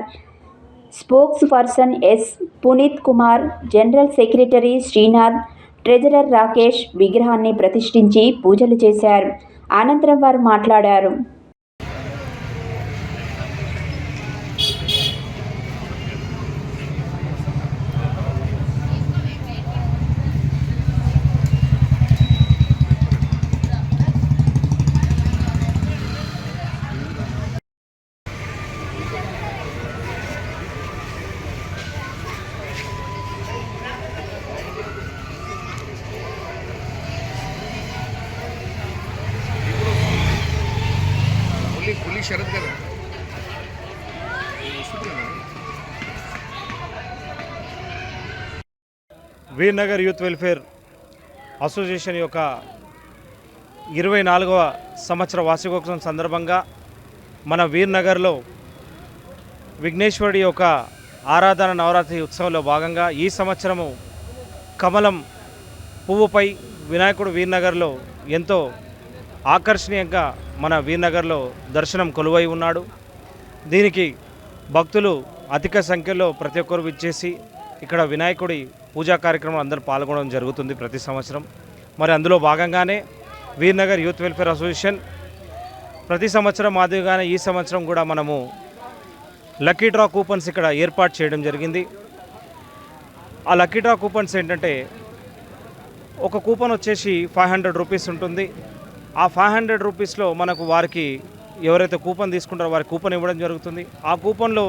spokesperson S Puneeth Kumar, general secretary Srinath, treasurer Rakesh విగ్రహాన్ని ప్రతిష్ఠించి పూజలు చేశారు. అనంతరం వారు మాట్లాడారు. వీర్నగర్ యూత్ వెల్ఫేర్ అసోసియేషన్ యొక్క 24వ సంవత్సర వార్షికోత్సవం సందర్భంగా మన వీర్నగర్లో విఘ్నేశ్వరుడి యొక్క ఆరాధన నవరాత్రి ఉత్సవంలో భాగంగా ఈ సంవత్సరము కమలం పువ్వుపై వినాయకుడు వీర్నగర్లో ఎంతో ఆకర్షణీయంగా మన వీర్నగర్లో దర్శనం కొలువై ఉన్నాడు. దీనికి భక్తులు అధిక సంఖ్యలో ప్రతి ఒక్కరు విచ్చేసి ఇక్కడ వినాయకుడి పూజా కార్యక్రమం అందరూ పాల్గొనడం జరుగుతుంది ప్రతి సంవత్సరం. మరి అందులో భాగంగానే వీర్నగర్ యూత్ వెల్ఫేర్ అసోసియేషన్ ప్రతి సంవత్సరం మాదిరిగానే ఈ సంవత్సరం కూడా మనము లక్కీ డ్రా కూపన్స్ ఇక్కడ ఏర్పాటు చేయడం జరిగింది. ఆ లక్కీ డ్రా కూపన్స్ ఏంటంటే ఒక కూపన్ వచ్చేసి 500 రూపీస్ ఉంటుంది. ఆ 500 రూపీస్లో మనకు వారికి ఎవరైతే కూపన్ తీసుకుంటారో వారికి కూపన్ ఇవ్వడం జరుగుతుంది. ఆ కూపన్లో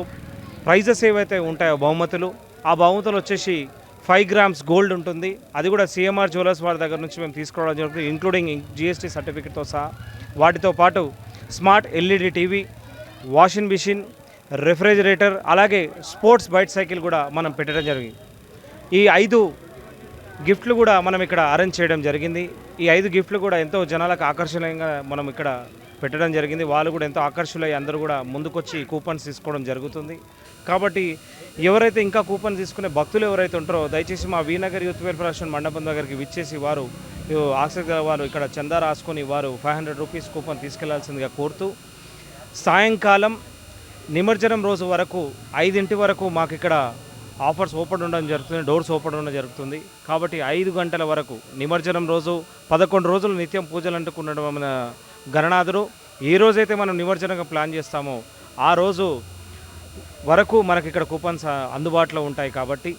ప్రైజెస్ ఏవైతే ఉంటాయో బహుమతులు, ఆ బహుమతులు వచ్చేసి 5 గ్రామ్స్ గోల్డ్ ఉంటుంది. అది కూడా సిఎంఆర్ జ్యువెలర్స్ వారి దగ్గర నుంచి మేము తీసుకోవడం జరుగుతుంది, ఇంక్లూడింగ్ జిఎస్టీ సర్టిఫికేట్తో సహా. వాటితో పాటు smart LED TV, washing machine, refrigerator, అలాగే స్పోర్ట్స్ బైక్ సైకిల్ కూడా మనం పెట్టడం జరిగింది. ఈ 5 గిఫ్ట్లు కూడా మనం ఇక్కడ అరేంజ్ చేయడం జరిగింది. ఈ 5 గిఫ్ట్లు కూడా ఎంతో జనాలకు ఆకర్షణీయంగా మనం ఇక్కడ పెట్టడం జరిగింది. వాళ్ళు కూడా ఎంతో ఆకర్షులై అందరూ కూడా ముందుకొచ్చి కూపన్స్ తీసుకోవడం జరుగుతుంది. కాబట్టి ఎవరైతే ఇంకా కూపన్ తీసుకునే భక్తులు ఎవరైతే ఉంటారో దయచేసి మా వీనగర్ యూత్ వెల్ఫేర్ అసోసియేషన్ మండపం దగ్గరికి విచ్చేసి వారు ఆసక్తి వారు ఇక్కడ చందా రాసుకొని వారు 500 రూపీస్ కూపన్ తీసుకెళ్లాల్సిందిగా కోరుతూ సాయంకాలం నిమజ్జనం రోజు వరకు 5 వరకు మాకు ఇక్కడ ఆఫర్స్ ఓపెన్ ఉండడం జరుగుతుంది, డోర్స్ ఓపెన్ ఉండడం జరుగుతుంది. కాబట్టి 5 గంటల వరకు నిమజ్జనం రోజు 11 రోజులు నిత్యం పూజలు అంటుకుండడం మన గణనాథుడు. ఏ రోజైతే మనం నిమజ్జనంగా ప్లాన్ చేస్తామో ఆ రోజు వరకు మనకి ఇక్కడ కూపన్స్ అందుబాటులో ఉంటాయి. కాబట్టి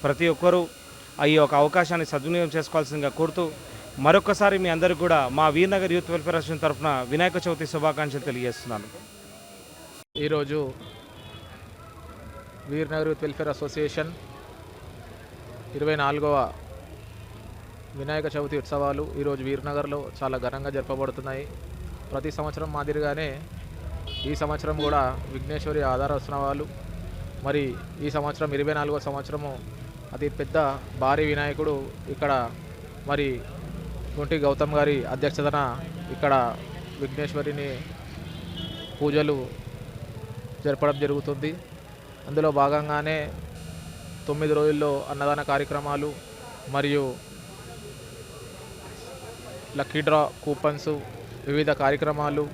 ప్రతి ఒక్కరూ ఈ యొక్క అవకాశాన్ని సద్వినియోగం చేసుకోవాల్సిందిగా కోరుతూ మరొకసారి మీ అందరికీ కూడా మా వీర్నగర్ యూత్ వెల్ఫేర్ అసోసియేషన్ తరఫున వినాయక చవితి శుభాకాంక్షలు తెలియజేస్తున్నాను. ఈరోజు వీర్నగర్ యూత్ వెల్ఫేర్ అసోసియేషన్ 24వ వినాయక చవితి ఉత్సవాలు ఈరోజు వీర్నగర్లో చాలా ఘనంగా జరపబడుతున్నాయి. ప్రతి సంవత్సరం మాదిరిగానే ఈ సంవత్సరం కూడా విఘ్నేశ్వరి ఆధారోత్సవాలు, మరి ఈ సంవత్సరం 24వ సంవత్సరము అతి పెద్ద భారీ వినాయకుడు ఇక్కడ మరి గుంటి గౌతమ్ గారి అధ్యక్షతన ఇక్కడ విఘ్నేశ్వరిని పూజలు జరపడం జరుగుతుంది. అందులో భాగంగానే 9 రోజుల్లో అన్నదాన కార్యక్రమాలు మరియు లక్కీ డ్రా కూపన్స్, వివిధ కార్యక్రమాలు,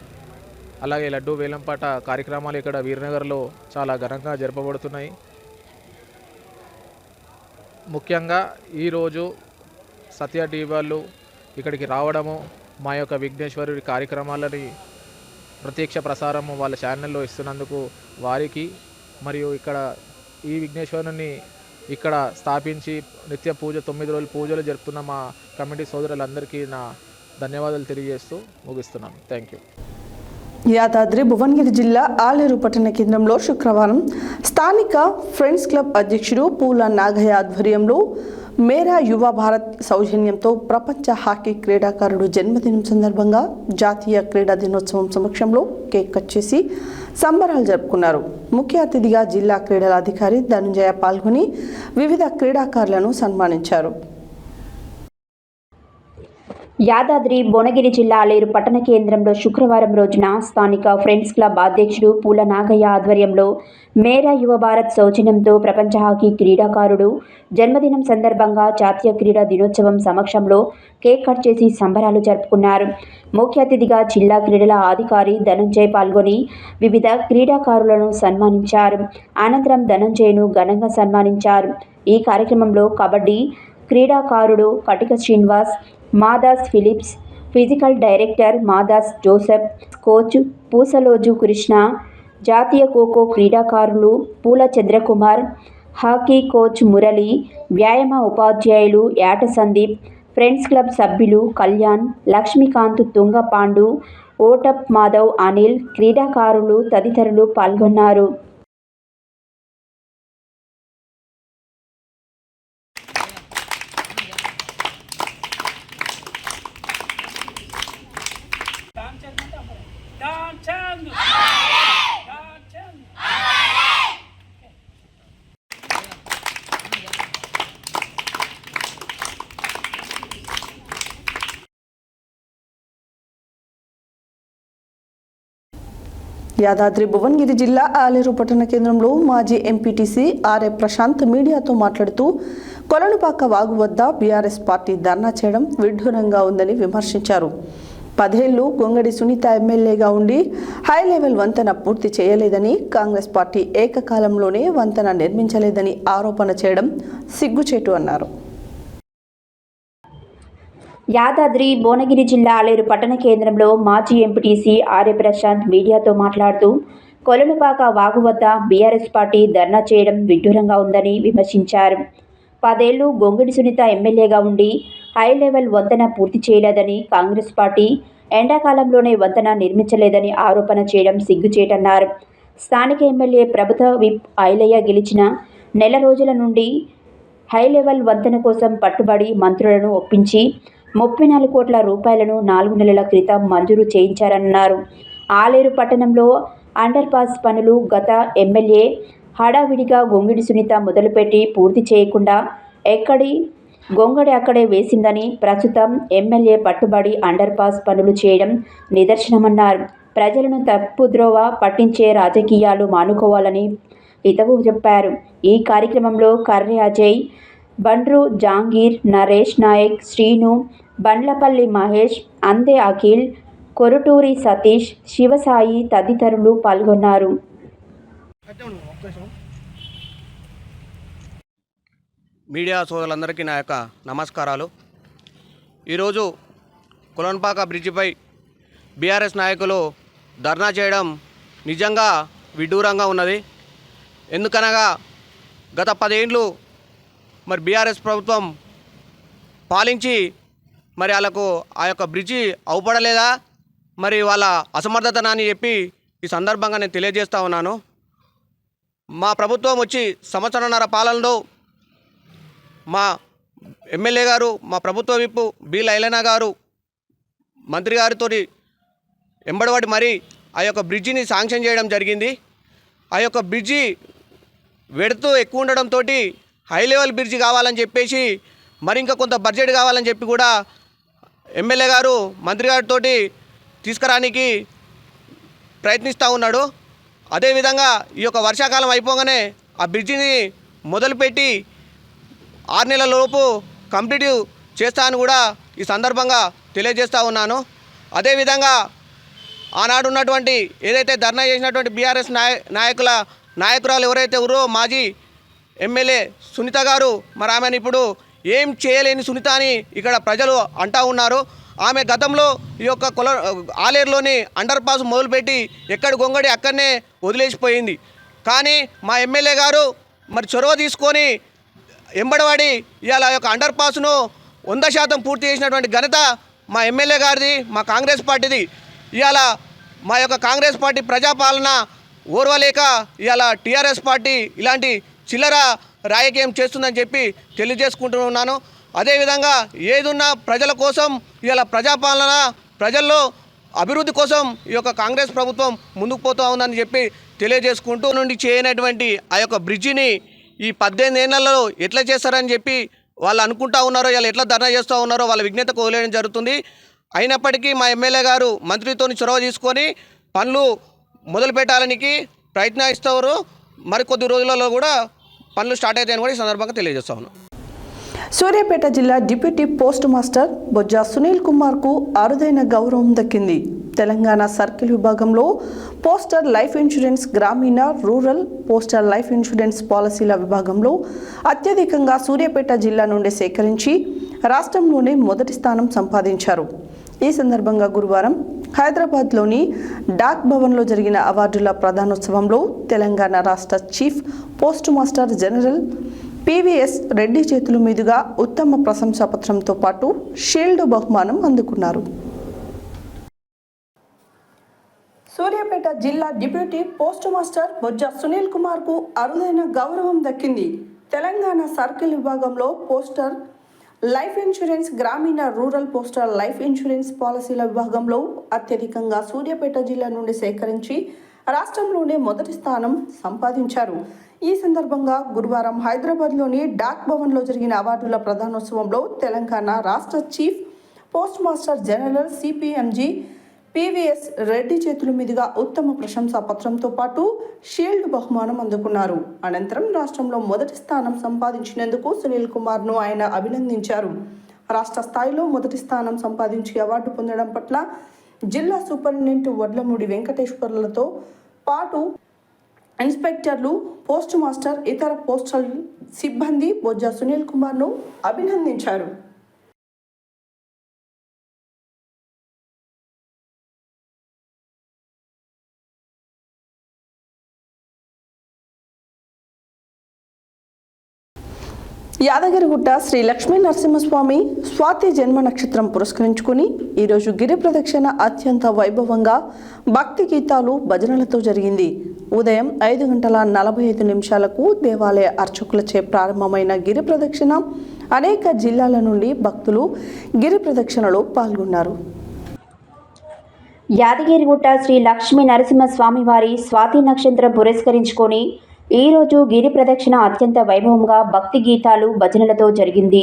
అలాగే లడ్డూ వేలంపాట కార్యక్రమాలు ఇక్కడ వీర్నగర్లో చాలా ఘనంగా జరపబడుతున్నాయి. ముఖ్యంగా ఈరోజు సత్య టీవీ వాళ్ళు ఇక్కడికి రావడము, మా యొక్క విఘ్నేశ్వరుడి కార్యక్రమాలని ప్రత్యక్ష ప్రసారము వాళ్ళ ఛానల్లో ఇస్తున్నందుకు వారికి మరియు ఇక్కడ ఈ విఘ్నేశ్వరుని ఇక్కడ స్థాపించి నిత్య పూజ 9 రోజులు పూజలు జరుపుతున్న మా కమిటీ సోదరులందరికీ నా ధన్యవాదాలు తెలియజేస్తూ ముగిస్తున్నాను. Thank you. యాదాద్రి భువనగిరి జిల్లా ఆలేరు పట్టణ కేంద్రంలో శుక్రవారం స్థానిక ఫ్రెండ్స్ క్లబ్ అధ్యక్షుడు పూల నాగయ్య ఆధ్వర్యంలో మేరా యువ భారత్ సౌజన్యంతో ప్రపంచ హాకీ క్రీడాకారుడు జన్మదినం సందర్భంగా జాతీయ క్రీడా దినోత్సవం సమక్షంలో కేక్ కట్ చేసి సంబరాలు జరుపుకున్నారు. ముఖ్య అతిథిగా జిల్లా క్రీడల అధికారి ధనుంజయ పాల్గొని వివిధ క్రీడాకారులను సన్మానించారు. యాదాద్రి భువనగిరి జిల్లా ఆలేరు పట్టణ కేంద్రంలో శుక్రవారం రోజున స్థానిక ఫ్రెండ్స్ క్లబ్ అధ్యక్షుడు పూల నాగయ్య ఆధ్వర్యంలో మేరా యువ భారత్ సౌజన్యంతో ప్రపంచ హాకీ క్రీడాకారుడు జన్మదినం సందర్భంగా జాతీయ క్రీడా దినోత్సవం సమక్షంలో కేక్ కట్ చేసి సంబరాలు జరుపుకున్నారు. ముఖ్య అతిథిగా జిల్లా క్రీడల అధికారి ధనంజయ్ పాల్గొని వివిధ క్రీడాకారులను సన్మానించారు. అనంతరం ధనంజయ్ను ఘనంగా సన్మానించారు. ఈ కార్యక్రమంలో కబడ్డీ క్రీడాకారుడు Katika Srinivas, Madas Philips, physical director Madas Joseph, coach Pusaloju Krishna, జాతీయ ఖోఖో క్రీడాకారులు పూల చంద్రకుమార్, హాకీ కోచ్ మురళి, వ్యాయామ ఉపాధ్యాయులు యాట సందీప్, ఫ్రెండ్స్ క్లబ్ సభ్యులు కళ్యాణ్, లక్ష్మీకాంత్, తుంగ పాండు, ఓటప్ మాధవ్, అనిల్, క్రీడాకారులు తదితరులు పాల్గొన్నారు. యాదాద్రి భువనగిరి జిల్లా ఆలేరు పట్టణ కేంద్రంలో మాజీ ఎంపీటీసీ ఆర్ఏ ప్రశాంత్ మీడియాతో మాట్లాడుతూ కొలనుపాక వాగు వద్ద బీఆర్ఎస్ పార్టీ ధర్నా చేయడం విడ్డూరంగా ఉందని విమర్శించారు. 10 ఏళ్లు గొంగడి సునీత ఎమ్మెల్యేగా ఉండి హై లెవెల్ వంతెన పూర్తి చేయలేదని, కాంగ్రెస్ పార్టీ ఏకకాలంలోనే వంతెన నిర్మించలేదని ఆరోపణ చేయడం సిగ్గుచేటు అన్నారు. యాదాద్రి భువనగిరి జిల్లా ఆలేరు పట్టణ కేంద్రంలో మాజీ ఎంపీటీసీ ఆర్ఏ ప్రశాంత్ మీడియాతో మాట్లాడుతూ కొలనుపాక వాగు వద్ద బీఆర్ఎస్ పార్టీ ధర్నా చేయడం విడ్డూరంగా ఉందని విమర్శించారు. 10 ఏళ్లు గొంగడి సునీత ఎమ్మెల్యేగా ఉండి హై లెవెల్ వంతెన పూర్తి చేయలేదని, కాంగ్రెస్ పార్టీ ఎండాకాలంలోనే వంతెన నిర్మించలేదని ఆరోపణ చేయడం సిగ్గుచేటన్నారు. స్థానిక ఎమ్మెల్యే ప్రభుత్వ విప్ ఐలయ్య గెలిచిన నెల రోజుల నుండి హై లెవెల్ వంతెన కోసం పట్టుబడి మంత్రులను ఒప్పించి 34 కోట్ల రూపాయలను 4 నెలల క్రితం మంజూరు చేయించారన్నారు. ఆలేరు పట్టణంలో అండర్ పాస్ పనులు గత ఎమ్మెల్యే హడావిడిగా గొంగిడి సునీత మొదలుపెట్టి పూర్తి చేయకుండా ఎక్కడి గొంగడి అక్కడే వేసిందని, ప్రస్తుతం ఎమ్మెల్యే పట్టుబడి అండర్ పాస్ పనులు చేయడం నిదర్శనమన్నారు. ప్రజలను తప్పుద్రోవ పట్టించే రాజకీయాలు మానుకోవాలని హితవు చెప్పారు. ఈ కార్యక్రమంలో కర్రె అజయ్, బండ్రు జాంగీర్, నరేష్ నాయక్, శ్రీను, బండ్లపల్లి మహేష్, అందే అఖిల్, కొరుటూరి సతీష్, శివసాయి తదితరులు పాల్గొన్నారు. మీడియా సోదరులందరికీ నా యొక్క నమస్కారాలు. ఈరోజు కులన్పాక బ్రిడ్జిపై బీఆర్ఎస్ నాయకులు ధర్నా చేయడం నిజంగా విడ్డూరంగా ఉన్నది. ఎందుకనగా గత 10 ఏళ్ళు మరి బీఆర్ఎస్ ప్రభుత్వం పాలించి మరి వాళ్ళకు ఆ యొక్క బ్రిడ్జి అవుపడలేదా, మరి వాళ్ళ అసమర్థతనాన్ని చెప్పి ఈ సందర్భంగా నేను తెలియజేస్తూ ఉన్నాను. మా ప్రభుత్వం వచ్చి సంవత్సరంన్నర పాలనలో మా ఎమ్మెల్యే గారు, మా ప్రభుత్వ విప్పు బి లైలనా గారు మంత్రి గారితో ఎంబడబడి మరి ఆ యొక్క బ్రిడ్జిని శాంక్షన్ చేయడం జరిగింది. ఆ యొక్క బ్రిడ్జి వెడుతూ ఎక్కువ ఉండడంతో హై లెవెల్ బ్రిడ్జి కావాలని చెప్పేసి మరి ఇంకా కొంత బడ్జెట్ కావాలని చెప్పి కూడా ఎమ్మెల్యే గారు మంత్రి గారితో తీసుకురానికి ప్రయత్నిస్తూ ఉన్నాడు. అదేవిధంగా ఈ యొక్క వర్షాకాలం అయిపోగానే ఆ బ్రిడ్జిని మొదలుపెట్టి 6 నెలల లోపు కంప్లీట్ చేస్తా అని కూడా ఈ సందర్భంగా తెలియజేస్తూ ఉన్నాను. అదేవిధంగా ఆనాడు ఉన్నటువంటి ఏదైతే ధర్నా చేసినటువంటి బీఆర్ఎస్ నాయకురాలు ఎవరైతే ఉన్నారో మాజీ ఎమ్మెల్యే సునీత గారు, మరి ఆమెను ఇప్పుడు ఏం చేయలేని సునీత అని ఇక్కడ ప్రజలు అంటూ ఉన్నారు. ఆమె గతంలో ఈ యొక్క ఆలేరులోని అండర్ పాస్ మొదలుపెట్టి ఎక్కడ గొంగడి అక్కడనే వదిలేసిపోయింది. కానీ మా ఎమ్మెల్యే గారు మరి చొరవ తీసుకొని ఎంబడవాడి ఇవాళ యొక్క అండర్ పాస్ను 100% పూర్తి చేసినటువంటి ఘనత మా ఎమ్మెల్యే గారిది, మా కాంగ్రెస్ పార్టీది. ఇవాళ మా యొక్క కాంగ్రెస్ పార్టీ ప్రజాపాలన ఓర్వలేక ఇవాళ టీఆర్ఎస్ పార్టీ ఇలాంటి చిల్లర రాజకీయం చేస్తుందని చెప్పి తెలియజేసుకుంటున్నాను. అదేవిధంగా ఏదున్నా ప్రజల కోసం ఇవాళ ప్రజాపాలన, ప్రజల్లో అభివృద్ధి కోసం ఈ యొక్క కాంగ్రెస్ ప్రభుత్వం ముందుకు పోతూ ఉందని చెప్పి తెలియజేసుకుంటూ నుండి చేయనటువంటి ఆ యొక్క బ్రిడ్జిని ఈ 18 ఏళ్లలో ఎట్లా చేస్తారని చెప్పి వాళ్ళు అనుకుంటా ఉన్నారో, వాళ్ళు ఎట్లా ధర్నా చేస్తూ ఉన్నారో వాళ్ళ విజ్ఞతకు వదిలేయడం జరుగుతుంది. అయినప్పటికీ మా ఎమ్మెల్యే గారు మంత్రితో చొరవ తీసుకొని పనులు మొదలు పెట్టాలనికి ప్రయత్నిస్తారు. మరికొద్ది రోజులలో కూడా పనులు స్టార్ట్ అవుతాయని కూడా ఈ సందర్భంగా తెలియజేస్తా ఉన్నాను. సూర్యాపేట జిల్లా deputy post master Bojja Sunil కుమార్కు అరుదైన గౌరవం దక్కింది. తెలంగాణ సర్కిల్ విభాగంలో పోస్టల్ లైఫ్ ఇన్సూరెన్స్, గ్రామీణ, రూరల్ పోస్టల్ లైఫ్ ఇన్సూరెన్స్ పాలసీల విభాగంలో అత్యధికంగా సూర్యాపేట జిల్లా నుండి సేకరించి రాష్ట్రంలోనే మొదటి స్థానం సంపాదించారు. ఈ సందర్భంగా గురువారం హైదరాబాద్లోని డాక్ భవన్లో జరిగిన అవార్డుల ప్రదానోత్సవంలో తెలంగాణ రాష్ట్ర chief post master general PVS Reddy చేతుల మీదుగా ఉత్తమ ప్రశంసాపత్రంతో పాటు షీల్డ్ బహుమానం అందుకున్నారు. సూర్యాపేట జిల్లా deputy post master Bojja Sunil కుమార్కు అరుదైన గౌరవం దక్కింది. తెలంగాణ సర్కిల్ విభాగంలో పోస్టల్ లైఫ్ ఇన్సూరెన్స్, గ్రామీణ, రూరల్ పోస్టల్ లైఫ్ ఇన్సూరెన్స్ పాలసీల విభాగంలో అత్యధికంగా సూర్యాపేట జిల్లా నుండి సేకరించి రాష్ట్రంలోనే మొదటి స్థానం సంపాదించారు. ఈ సందర్భంగా గురువారం హైదరాబాద్లోని డాక్ భవన్లో జరిగిన అవార్డుల ప్రదానోత్సవంలో తెలంగాణ రాష్ట్ర chief post master general CPMG PVS Reddy చేతుల మీదుగా ఉత్తమ ప్రశంసా పత్రంతో పాటు షీల్డ్ బహుమానం అందుకున్నారు. అనంతరం రాష్ట్రంలో మొదటి స్థానం సంపాదించినందుకు సునీల్ కుమార్ను ఆయన అభినందించారు. రాష్ట్ర స్థాయిలో మొదటి స్థానం సంపాదించి అవార్డు పొందడం పట్ల జిల్లా సూపరింటెండెంట్ వడ్లమూడి వెంకటేశ్వర్లతో పాటు ఇన్స్పెక్టర్లు, పోస్ట్ మాస్టర్, ఇతర పోస్టల్ సిబ్బంది బొజ్జా సునీల్ కుమార్ను అభినందించారు. యాదగిరిగుట్ట శ్రీ లక్ష్మీ నరసింహస్వామి స్వాతి జన్మ నక్షత్రం పురస్కరించుకుని ఈరోజు గిరి ప్రదక్షిణ అత్యంత వైభవంగా భక్తి గీతాలు, భజనలతో జరిగింది. ఉదయం 5:45 దేవాలయ అర్చకులచే ప్రారంభమైన గిరి ప్రదక్షిణ అనేక జిల్లాల నుండి భక్తులు గిరి ప్రదక్షిణలో పాల్గొన్నారు. యాదగిరిగుట్ట శ్రీ లక్ష్మీ నరసింహస్వామి వారి స్వాతి నక్షత్రం పురస్కరించుకొని ఈరోజు గిరి ప్రదక్షిణ అత్యంత వైభవంగా భక్తి గీతాలు, భజనలతో జరిగింది.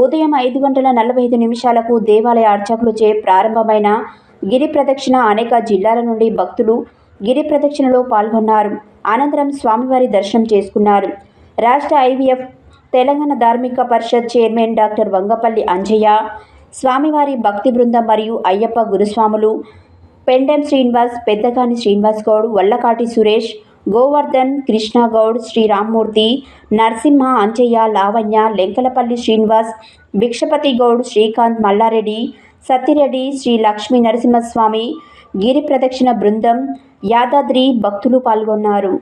ఉదయం 5:45 దేవాలయ అర్చకులచే ప్రారంభమైన గిరి ప్రదక్షిణ అనేక జిల్లాల నుండి భక్తులు గిరి ప్రదక్షిణలో పాల్గొన్నారు. అనంతరం స్వామివారి దర్శనం చేసుకున్నారు. రాష్ట్ర ఐవీఎఫ్ తెలంగాణ ధార్మిక పరిషత్ చైర్మన్ డాక్టర్ వంగపల్లి అంజయ్య, స్వామివారి భక్తి బృందం మరియు అయ్యప్ప గురుస్వాములు పెండెం శ్రీనివాస్, పెద్దగాని శ్రీనివాస్ గౌడ్, వల్లకాటి సురేష్, గోవర్ధన్, కృష్ణగౌడ్, శ్రీరామ్మూర్తి, నరసింహ, అంజయ్య, లావణ్య, లెంకలపల్లి శ్రీనివాస్, భిక్షపతి గౌడ్, శ్రీకాంత్, మల్లారెడ్డి, సత్తిరెడ్డి, శ్రీ లక్ష్మీ నరసింహస్వామి గిరి ప్రదక్షిణ బృందం, యాదాద్రి భక్తులు పాల్గొన్నారు.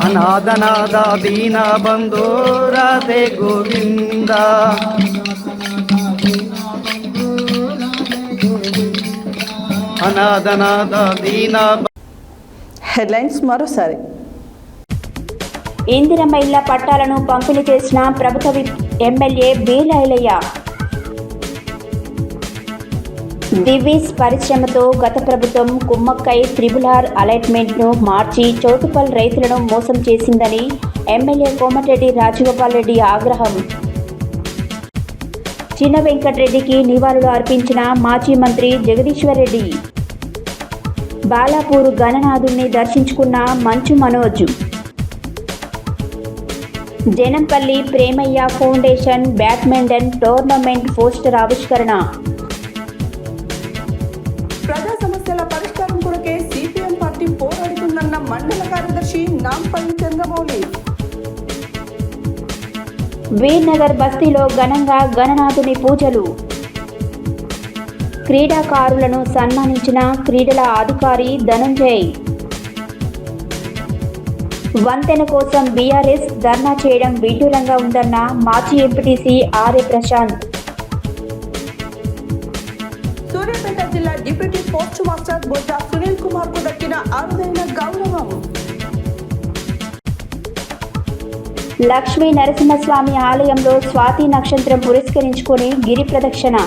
అనాథనాథ దీన బంధో రాధే గోవింద, అనాథనాథ దీన. హెడ్లైన్స్ మరోసారి. ఇందిరమ్మ ఇళ్ల పట్టాలను పంపిణీ చేసిన ప్రభుత్వ ఎమ్మెల్యే బీలైలయ్య. దివీస్ పరిశ్రమతో గత ప్రభుత్వం కుమ్మక్కై త్రిబుల్-ఆర్ అలాట్మెంట్ను మార్చి చౌటుపల్ రైతులను మోసం చేసిందని ఎమ్మెల్యే కోమటిరెడ్డి రాజగోపాల్ రెడ్డి ఆగ్రహం. చిన్న వెంకటరెడ్డికి నివాళులు అర్పించిన మాజీ మంత్రి జగదీశ్వర్ రెడ్డి. బాలాపూర్ గణనాథుణ్ణి దర్శించుకున్న Manchu Manoj. Janampally Premaiah foundation badminton tournament poster ఆవిష్కరణ. ప్రజా సమస్యల పరిష్కారం కొరకే సిపిఎం పార్టీ పోరాడుతుందన్న మండల కార్యదర్శి నాంపల్లి చంద్రమౌళి. వీర్నగర్ బస్తీలో ఘనంగా గణనాథుని పూజలు. క్రీడాకారులను సన్మానించిన క్రీడల అధికారి ధనంజయ్. వంతెన కోసం బీఆర్ఎస్ ధర్నా చేయడం విడ్డూరంగా ఉందన్న మాజీ ఎంపీటీసీ ఆర్ఏ ప్రశాంత్. సూర్యాపేట జిల్లా డిప్యూటీ పోస్ట్ మాస్టర్ బొజ్జ సునీల్ కుమార్ కు దక్కిన అరుదైన గౌరవం. లక్ష్మీ నరసింహస్వామి ఆలయంలో స్వాతి నక్షత్రం పురస్కరించుకొని గిరి ప్రదక్షిణ.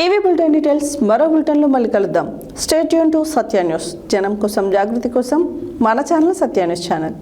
ఏవీ బులెటిన్ డీటెయిల్స్ మరో బులెటిన్లో మళ్ళీ కలుద్దాం. Stay tune to Satya news. జనం కోసం, జాగృతి కోసం మన ఛానల్ సత్య న్యూస్ ఛానల్.